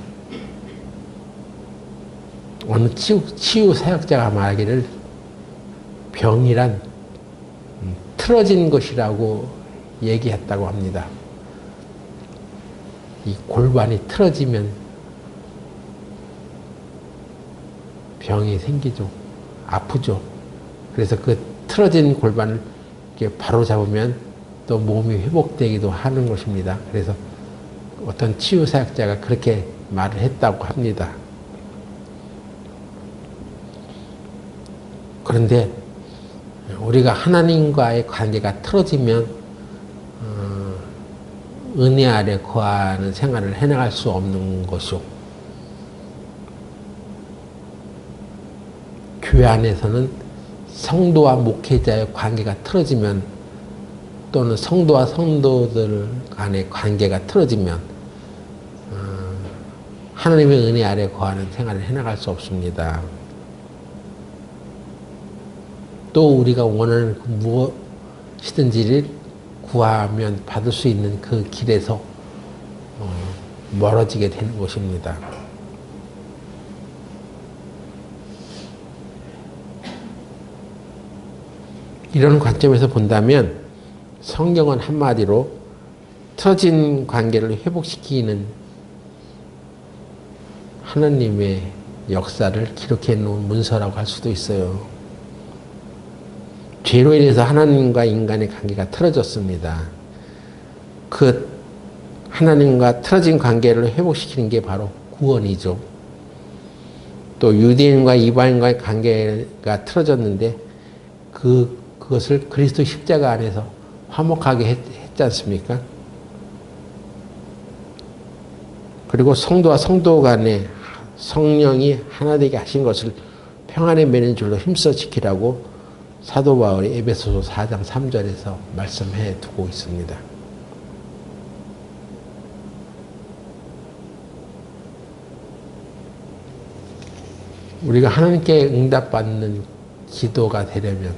어느 치유 사역자가 말하기를 병이란 틀어진 것이라고 얘기했다고 합니다. 이 골반이 틀어지면 병이 생기죠. 아프죠. 그래서 그 틀어진 골반을 이렇게 바로 잡으면 또 몸이 회복되기도 하는 것입니다. 그래서 어떤 치유사역자가 그렇게 말을 했다고 합니다. 그런데 우리가 하나님과의 관계가 틀어지면 은혜 아래 거하는 생활을 해나갈 수 없는 것이요. 교회 안에서는 성도와 목회자의 관계가 틀어지면 또는 성도와 성도들 간의 관계가 틀어지면 하나님의 은혜 아래 거하는 생활을 해나갈 수 없습니다. 또 우리가 원하는 무엇이든지를 구하면 받을 수 있는 그 길에서 멀어지게 되는 것입니다. 이런 관점에서 본다면 성경은 한마디로 틀어진 관계를 회복시키는 하나님의 역사를 기록해 놓은 문서라고 할 수도 있어요. 죄로 인해서 하나님과 인간의 관계가 틀어졌습니다. 그 하나님과 틀어진 관계를 회복시키는 게 바로 구원이죠. 또 유대인과 이방인과의 관계가 틀어졌는데 그것을 그리스도 십자가 안에서 화목하게 했지 않습니까? 그리고 성도와 성도 간에 성령이 하나 되게 하신 것을 평안에 매는 줄로 힘써 지키라고 사도 바울이 에베소서 4장 3절에서 말씀해 두고 있습니다. 우리가 하나님께 응답받는 기도가 되려면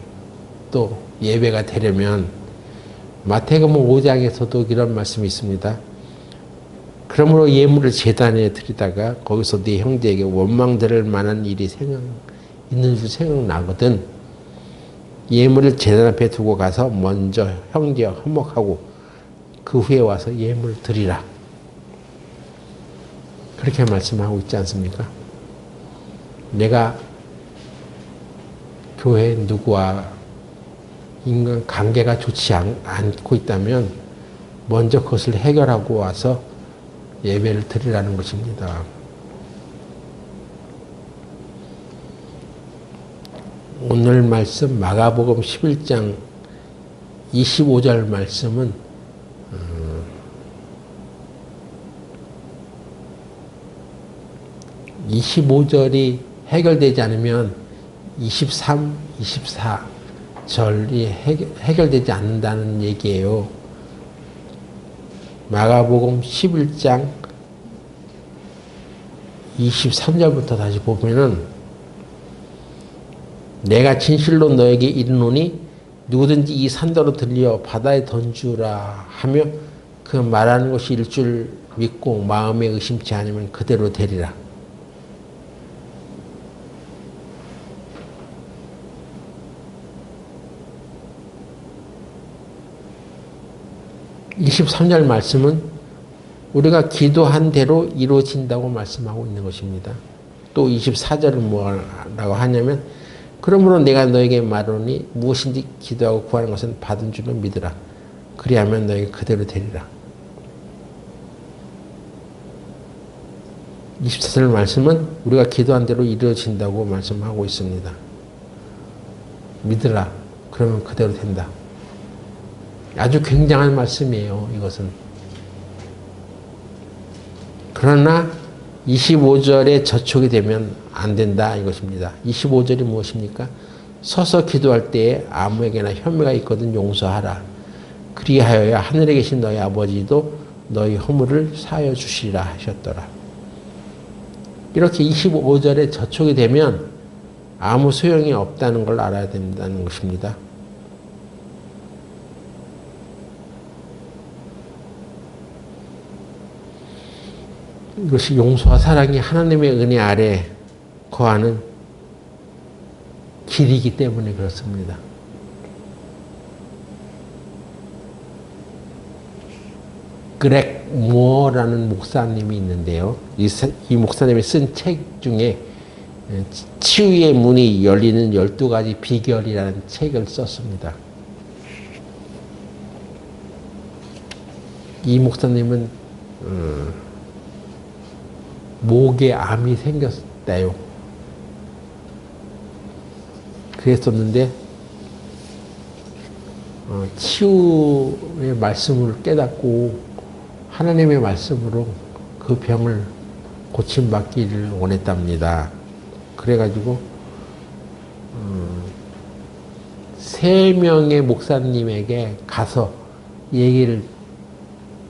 또 예배가 되려면 마태복음 5장에서도 이런 말씀이 있습니다. 그러므로 예물을 제단에 드리다가 거기서 네 형제에게 원망될 만한 일이 있는 줄 생각나거든 예물을 제단 앞에 두고 가서 먼저 형제와 화목하고 그 후에 와서 예물을 드리라. 그렇게 말씀하고 있지 않습니까? 내가 교회 누구와 인간 관계가 좋지 않고 있다면 먼저 그것을 해결하고 와서 예배를 드리라는 것입니다. 오늘 말씀 마가복음 11장 25절 말씀은 25절이 해결되지 않으면 23, 24절이 해결되지 않는다는 얘기예요. 마가복음 11장 23절부터 다시 보면은 내가 진실로 너에게 이르노니 누구든지 이 산더러 들려 바다에 던주라 하며 그 말하는 것이 일 줄 믿고 마음에 의심치 않으면 그대로 되리라. (23절) 말씀은 우리가 기도한 대로 이루어진다고 말씀하고 있는 것입니다. 또 24절은 뭐라고 하냐면 그러므로 내가 너에게 말하노니 무엇인지 기도하고 구하는 것은 받은 줄로 믿으라. 그리하면 너에게 그대로 되리라. 24절 말씀은 우리가 기도한 대로 이루어진다고 말씀하고 있습니다. 믿으라. 그러면 그대로 된다. 아주 굉장한 말씀이에요. 이것은. 그러나 25절에 저촉이 되면 안 된다 이것입니다. 25절이 무엇입니까? 서서 기도할 때에 아무에게나 혐의가 있거든 용서하라. 그리하여야 하늘에 계신 너희 아버지도 너희 허물을 사하여 주시리라 하셨더라. 이렇게 25절에 저촉이 되면 아무 소용이 없다는 걸 알아야 된다는 것입니다. 이것이 용서와 사랑이 하나님의 은혜 아래 거하는 길이기 때문에 그렇습니다. 그렉 무어라는 목사님이 있는데요. 이 목사님이 쓴 책 중에 치유의 문이 열리는 12가지 비결이라는 책을 썼습니다. 이 목사님은 목에 암이 생겼대요. 그랬었는데 치유의 말씀을 깨닫고 하나님의 말씀으로 그 병을 고침받기를 원했답니다. 그래가지고 3명의 목사님에게 가서 얘기를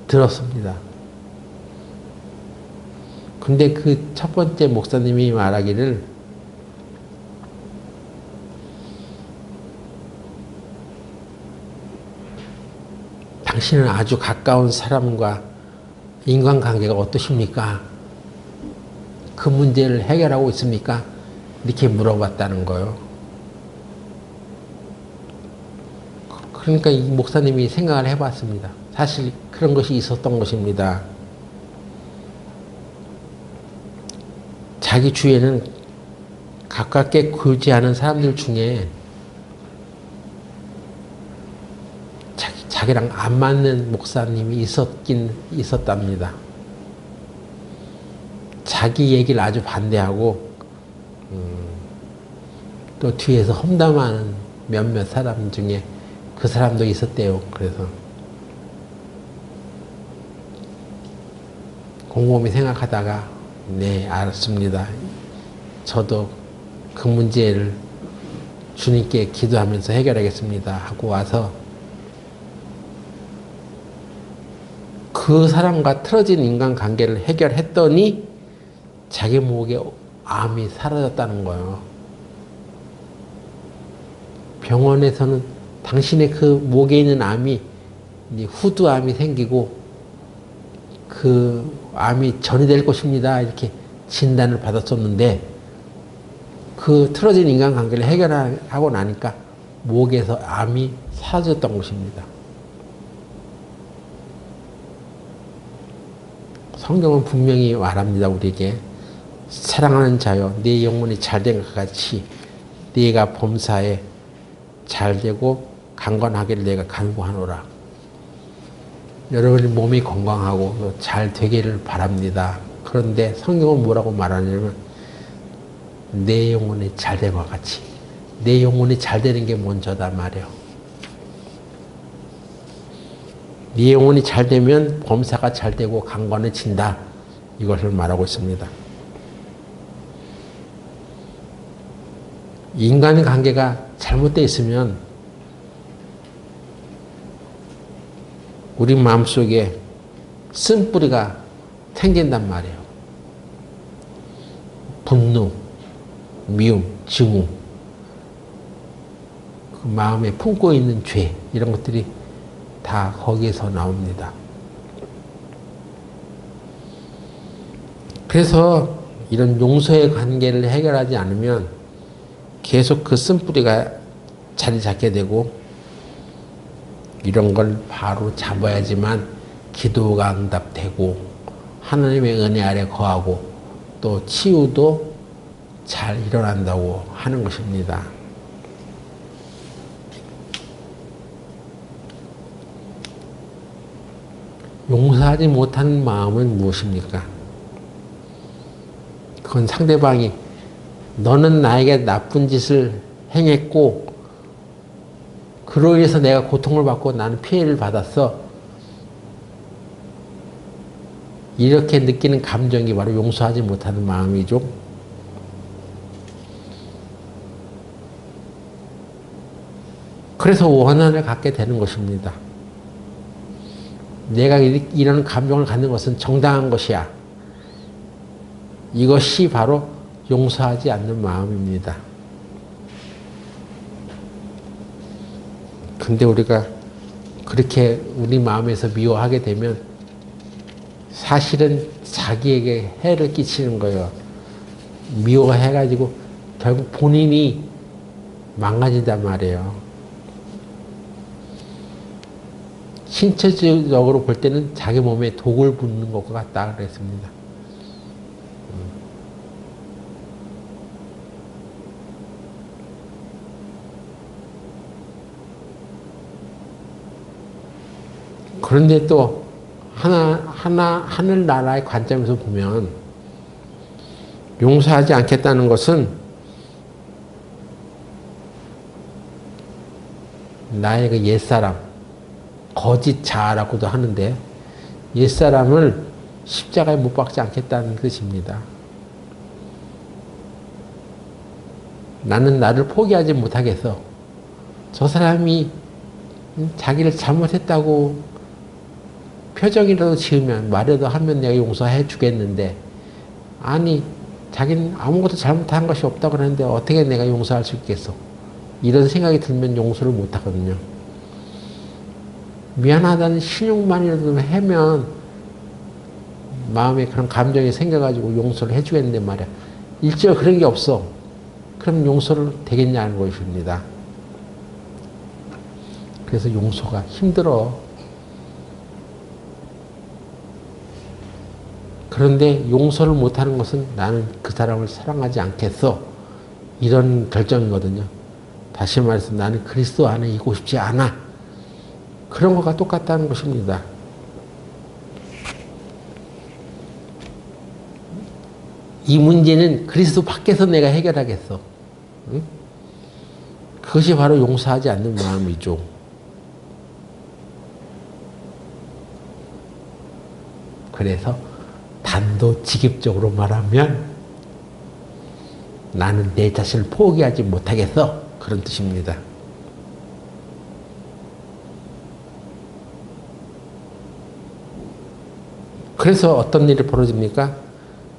들었습니다. 근데 그 첫 번째 목사님이 말하기를 당신은 아주 가까운 사람과 인간관계가 어떠십니까? 그 문제를 해결하고 있습니까? 이렇게 물어봤다는 거예요. 그러니까 이 목사님이 생각을 해봤습니다. 사실 그런 것이 있었던 것입니다. 자기 주위에는 가깝게 굴지하는 사람들 중에 자기랑 안 맞는 목사님이 있었답니다. 자기 얘기를 아주 반대하고 또 뒤에서 험담하는 몇몇 사람 중에 그 사람도 있었대요. 그래서 곰곰이 생각하다가 네, 알았습니다. 저도 그 문제를 주님께 기도하면서 해결하겠습니다 하고 와서 그 사람과 틀어진 인간관계를 해결했더니 자기 목에 암이 사라졌다는 거예요. 병원에서는 당신의 그 목에 있는 암이 후두암이 생기고 그 암이 전이 될 것입니다. 이렇게 진단을 받았었는데 그 틀어진 인간관계를 해결하고 나니까 목에서 암이 사라졌던 것입니다. 성경은 분명히 말합니다. 우리에게 사랑하는 자여 네 영혼이 잘된 것 같이 네가 범사에 잘되고 강건하기를 내가 간구하노라. 여러분의 몸이 건강하고 잘 되기를 바랍니다. 그런데 성경은 뭐라고 말하냐면 내 영혼이 잘된 것 같이. 내 영혼이 잘되는 게 먼저다 말이에요. 네 영혼이 잘되면 범사가 잘되고 강건해진다. 이것을 말하고 있습니다. 인간관계가 잘못되어 있으면 우리 마음속에 쓴뿌리가 생긴단 말이에요. 분노, 미움, 증오, 그 마음에 품고 있는 죄 이런 것들이 다 거기에서 나옵니다. 그래서 이런 용서의 관계를 해결하지 않으면 계속 그 쓴뿌리가 자리 잡게 되고 이런 걸 바로 잡아야지만 기도가 응답되고 하나님의 은혜 아래 거하고 또 치유도 잘 일어난다고 하는 것입니다. 용서하지 못하는 마음은 무엇입니까? 그건 상대방이 너는 나에게 나쁜 짓을 행했고 그로 인해서 내가 고통을 받고 나는 피해를 받았어. 이렇게 느끼는 감정이 바로 용서하지 못하는 마음이죠. 그래서 원한을 갖게 되는 것입니다. 내가 이런 감정을 갖는 것은 정당한 것이야. 이것이 바로 용서하지 않는 마음입니다. 근데 우리가 그렇게 우리 마음에서 미워하게 되면 사실은 자기에게 해를 끼치는 거예요. 미워해가지고 결국 본인이 망가진단 말이에요. 신체적으로 볼 때는 자기 몸에 독을 붓는 것과 같다 그랬습니다. 그런데 또 하늘나라의 관점에서 보면 용서하지 않겠다는 것은 나의 그 옛사람, 거짓 자아라고도 하는데 옛사람을 십자가에 못 박지 않겠다는 뜻입니다. 나는 나를 포기하지 못하겠어. 저 사람이 자기를 잘못했다고 표정이라도 지으면 말이라도 하면 내가 용서해 주겠는데 아니 자기는 아무것도 잘못한 것이 없다고 그러는데 어떻게 내가 용서할 수 있겠어. 이런 생각이 들면 용서를 못 하거든요. 미안하다는 신용만이라도 하면 마음에 그런 감정이 생겨가지고 용서를 해주겠는데 말이야. 일절 그런 게 없어. 그럼 용서를 되겠냐는 것입니다. 그래서 용서가 힘들어. 그런데 용서를 못하는 것은 나는 그 사람을 사랑하지 않겠어. 이런 결정이거든요. 다시 말해서 나는 그리스도 안에 있고 싶지 않아. 그런 것과 똑같다는 것입니다. 이 문제는 그리스도 밖에서 내가 해결하겠어. 응? 그것이 바로 용서하지 않는 마음이죠. 그래서 단도직입적으로 말하면 나는 내 자신을 포기하지 못하겠어. 그런 뜻입니다. 그래서 어떤 일이 벌어집니까?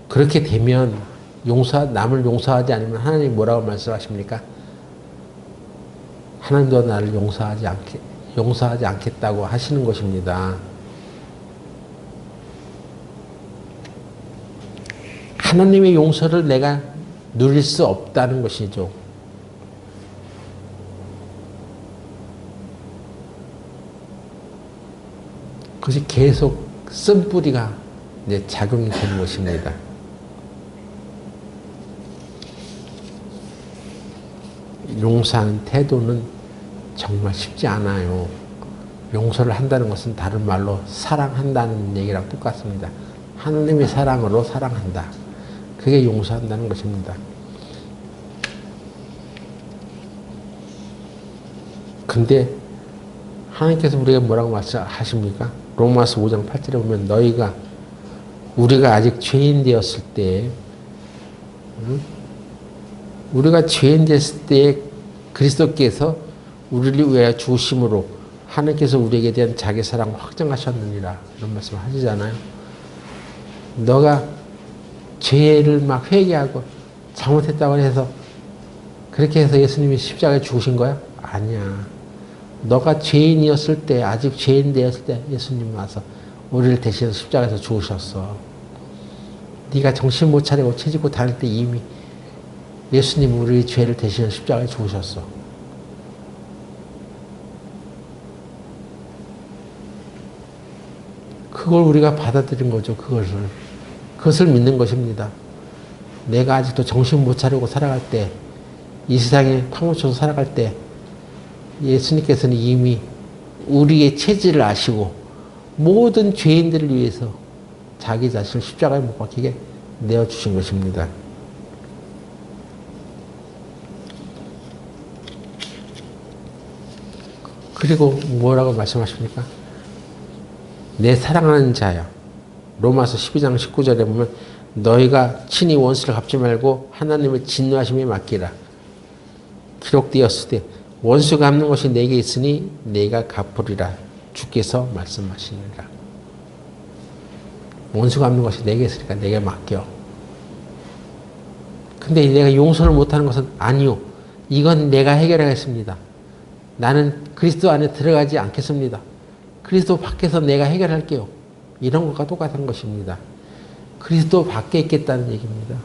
그렇게 되면 남을 용서하지 않으면 하나님이 뭐라고 말씀하십니까? 하나님도 나를 용서하지 않겠다고 하시는 것입니다. 하나님의 용서를 내가 누릴 수 없다는 것이죠. 그것이 계속 쓴뿌리가 이제 작용이 되는 것입니다. 용서하는 태도는 정말 쉽지 않아요. 용서를 한다는 것은 다른 말로 사랑한다는 얘기랑 똑같습니다. 하나님의 사랑으로 사랑한다. 그게 용서한다는 것입니다. 근데 하나님께서 우리가 뭐라고 말씀하십니까? 로마서 5장 8절에 보면 우리가 아직 죄인 되었을 때, 우리가 죄인 됐을 때 그리스도께서 우리를 위하여 죽으심으로 하나님께서 우리에게 대한 자기 사랑을 확정하셨느니라, 이런 말씀을 하시잖아요. 너가 죄를 막 회개하고 잘못했다고 해서 그렇게 해서 예수님이 십자가에 죽으신 거야? 아니야. 너가 죄인이었을 때, 아직 죄인 되었을 때 예수님이 와서 우리를 대신해서 십자가에서 죽으셨어. 네가 정신 못 차리고 채찍고 다닐 때 이미 예수님이 우리 죄를 대신해서 십자가에 죽으셨어. 그걸 우리가 받아들인 거죠. 그것을 믿는 것입니다. 내가 아직도 정신 못 차리고 살아갈 때, 이 세상에 파묻혀서 살아갈 때 예수님께서는 이미 우리의 체질을 아시고 모든 죄인들을 위해서 자기 자신을 십자가에 못 박히게 내어주신 것입니다. 그리고 뭐라고 말씀하십니까? 내 사랑하는 자야. 로마서 12장 19절에 보면 너희가 친히 원수를 갚지 말고 하나님의 진노하심에 맡기라. 기록되었을 때 원수 갚는 것이 내게 있으니 내가 갚으리라. 주께서 말씀하시니라. 원수 갚는 것이 내게 있으니까 내게 맡겨. 근데 내가 용서를 못하는 것은 아니요. 이건 내가 해결하겠습니다. 나는 그리스도 안에 들어가지 않겠습니다. 그리스도 밖에서 내가 해결할게요. 이런 것과 똑같은 것입니다. 그리스도 밖에 있겠다는 얘기입니다.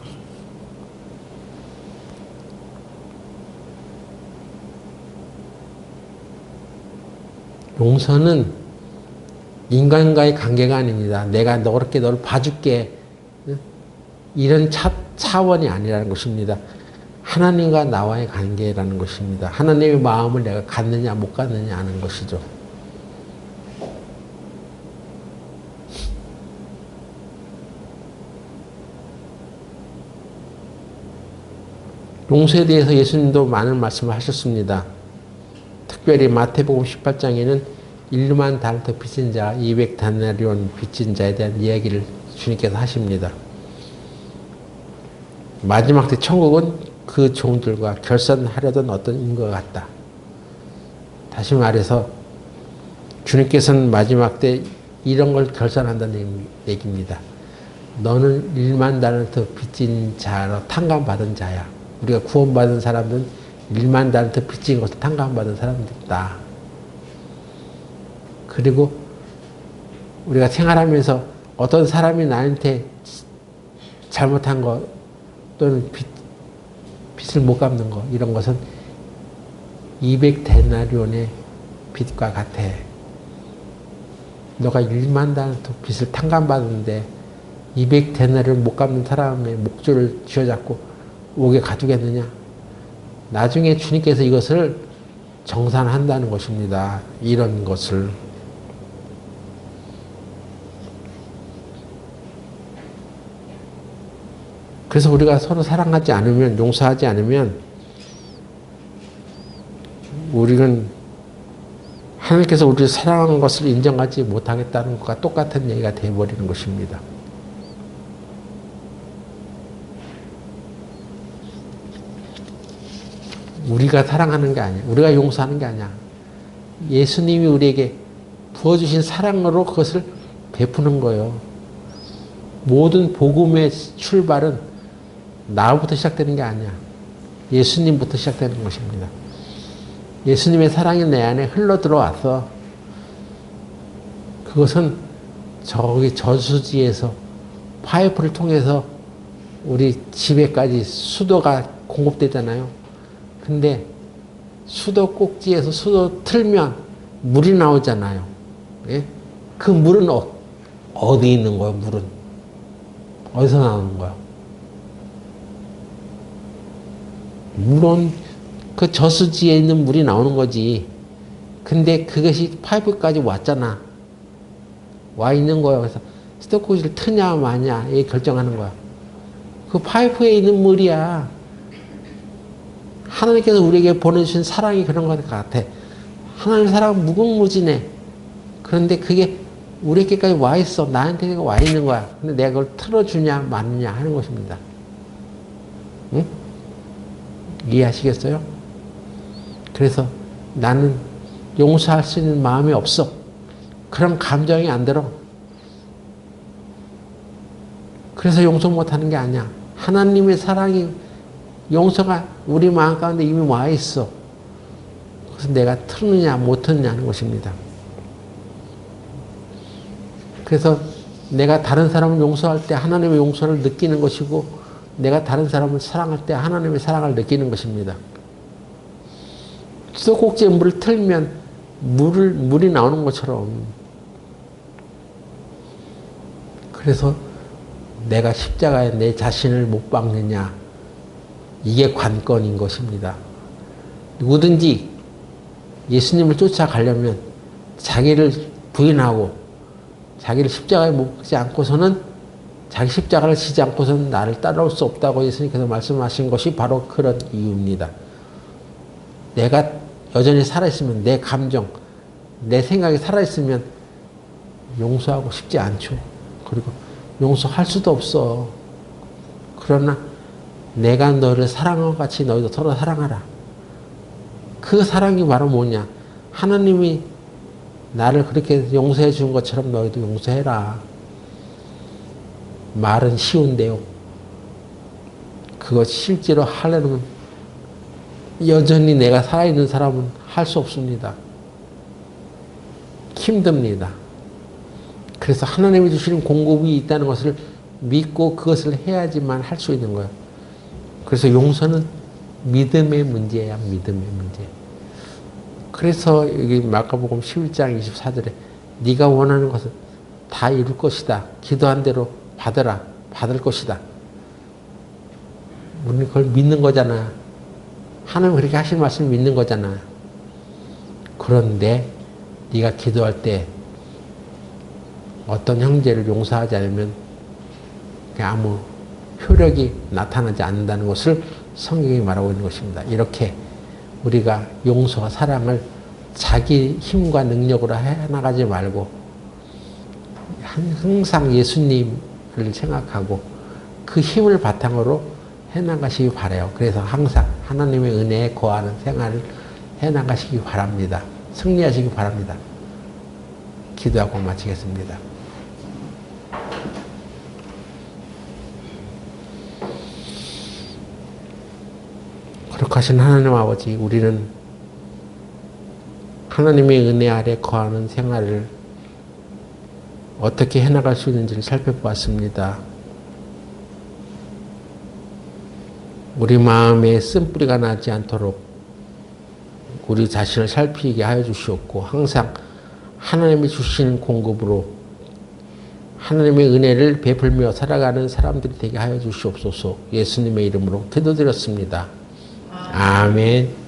용서는 인간과의 관계가 아닙니다. 내가 그렇게 너를 봐줄게. 이런 차원이 아니라는 것입니다. 하나님과 나와의 관계라는 것입니다. 하나님의 마음을 내가 갖느냐 못 갖느냐 하는 것이죠. 용서에 대해서 예수님도 많은 말씀을 하셨습니다. 특별히 마태복음 18장에는 1만 달란트 빚진 자, 200데나리온 빚진 자에 대한 이야기를 주님께서 하십니다. 마지막 때 천국은 그 종들과 결산하려던 어떤 인과 같다. 다시 말해서 주님께서는 마지막 때 이런 걸 결산한다는 얘기입니다. 너는 1만 달란트 빚진 자로 탕감받은 자야. 우리가 구원받은 사람들은 1만 달란트 빚진 것을 탕감받은 사람들이다. 그리고 우리가 생활하면서 어떤 사람이 나한테 잘못한 거 또는 빚을 못 갚는 거, 이런 것은 200데나리온의 빚과 같아. 너가 1만 달란트 빚을 탕감받는데 200데나리온 못 갚는 사람의 목줄을 쥐어잡고 옥에 가두겠느냐? 나중에 주님께서 이것을 정산한다는 것입니다. 이런 것을. 그래서 우리가 서로 사랑하지 않으면, 용서하지 않으면 우리는 하나님께서 우리를 사랑한 것을 인정하지 못하겠다는 것과 똑같은 얘기가 되어버리는 것입니다. 우리가 사랑하는 게 아니야. 우리가 용서하는 게 아니야. 예수님이 우리에게 부어주신 사랑으로 그것을 베푸는 거예요. 모든 복음의 출발은 나부터 시작되는 게 아니야. 예수님부터 시작되는 것입니다. 예수님의 사랑이 내 안에 흘러 들어와서 그것은 저기 저수지에서 파이프를 통해서 우리 집에까지 수도가 공급되잖아요. 근데 수도 꼭지에서 수도 틀면 물이 나오잖아요. 예? 그 물은 어디 있는 거예요, 물은? 어디서 나오는 거야? 물론 그 저수지에 있는 물이 나오는 거지. 근데 그것이 파이프까지 왔잖아. 와 있는 거야. 그래서 스톱코치를 트냐 마냐 이게 결정하는 거야. 그 파이프에 있는 물이야. 하나님께서 우리에게 보내주신 사랑이 그런 것 같아. 하나님의 사랑은 무궁무진해. 그런데 그게 우리에게까지 와 있어. 나한테 와 있는 거야. 근데 내가 그걸 틀어주냐 마느냐 하는 것입니다. 응? 이해하시겠어요? 그래서 나는 용서할 수 있는 마음이 없어. 그런 감정이 안 들어. 그래서 용서 못하는 게 아니야. 하나님의 사랑이 용서가 우리 마음 가운데 이미 와 있어. 그래서 내가 틀느냐 못 틀느냐 하는 것입니다. 그래서 내가 다른 사람을 용서할 때 하나님의 용서를 느끼는 것이고 내가 다른 사람을 사랑할 때 하나님의 사랑을 느끼는 것입니다. 수도꼭지에 물을 틀면 물이 나오는 것처럼. 그래서 내가 십자가에 내 자신을 못 박느냐 이게 관건인 것입니다. 누구든지 예수님을 쫓아가려면 자기를 부인하고 자기를 십자가에 못 박지 않고서는 자기 십자가를 지지 않고서는 나를 따라올 수 없다고 예수님께서 말씀하신 것이 바로 그런 이유입니다. 내가 여전히 살아있으면 내 감정, 내 생각이 살아있으면 용서하고 싶지 않죠. 그리고 용서할 수도 없어. 그러나 내가 너를 사랑한 것 같이 너희도 서로 사랑하라. 그 사랑이 바로 뭐냐? 하나님이 나를 그렇게 용서해 준 것처럼 너희도 용서해라. 말은 쉬운데요. 그것 실제로 하려면 여전히 내가 살아있는 사람은 할 수 없습니다. 힘듭니다. 그래서 하나님이 주시는 공급이 있다는 것을 믿고 그것을 해야지만 할 수 있는 거예요. 그래서 용서는 믿음의 문제야, 믿음의 문제. 그래서 여기 마가복음 11장 24절에 네가 원하는 것을 다 이룰 것이다. 기도한 대로 받으라. 받을 것이다. 우리는 그걸 믿는 거잖아. 하나님 그렇게 하신 말씀을 믿는 거잖아. 그런데 네가 기도할 때 어떤 형제를 용서하지 않으면 아무 효력이 나타나지 않는다는 것을 성경이 말하고 있는 것입니다. 이렇게 우리가 용서와 사랑을 자기 힘과 능력으로 해나가지 말고 항상 예수님을 생각하고 그 힘을 바탕으로 해나가시기 바라요. 그래서 항상 하나님의 은혜에 거하는 생활을 해나가시기 바랍니다. 승리하시기 바랍니다. 기도하고 마치겠습니다. 거룩하신 하나님 아버지, 우리는 하나님의 은혜 아래 거하는 생활을 어떻게 해나갈 수 있는지를 살펴보았습니다. 우리 마음에 쓴뿌리가 나지 않도록 우리 자신을 살피게 하여 주시옵고 항상 하나님이 주시는 공급으로 하나님의 은혜를 베풀며 살아가는 사람들이 되게 하여 주시옵소서. 예수님의 이름으로 기도드렸습니다. 아멘.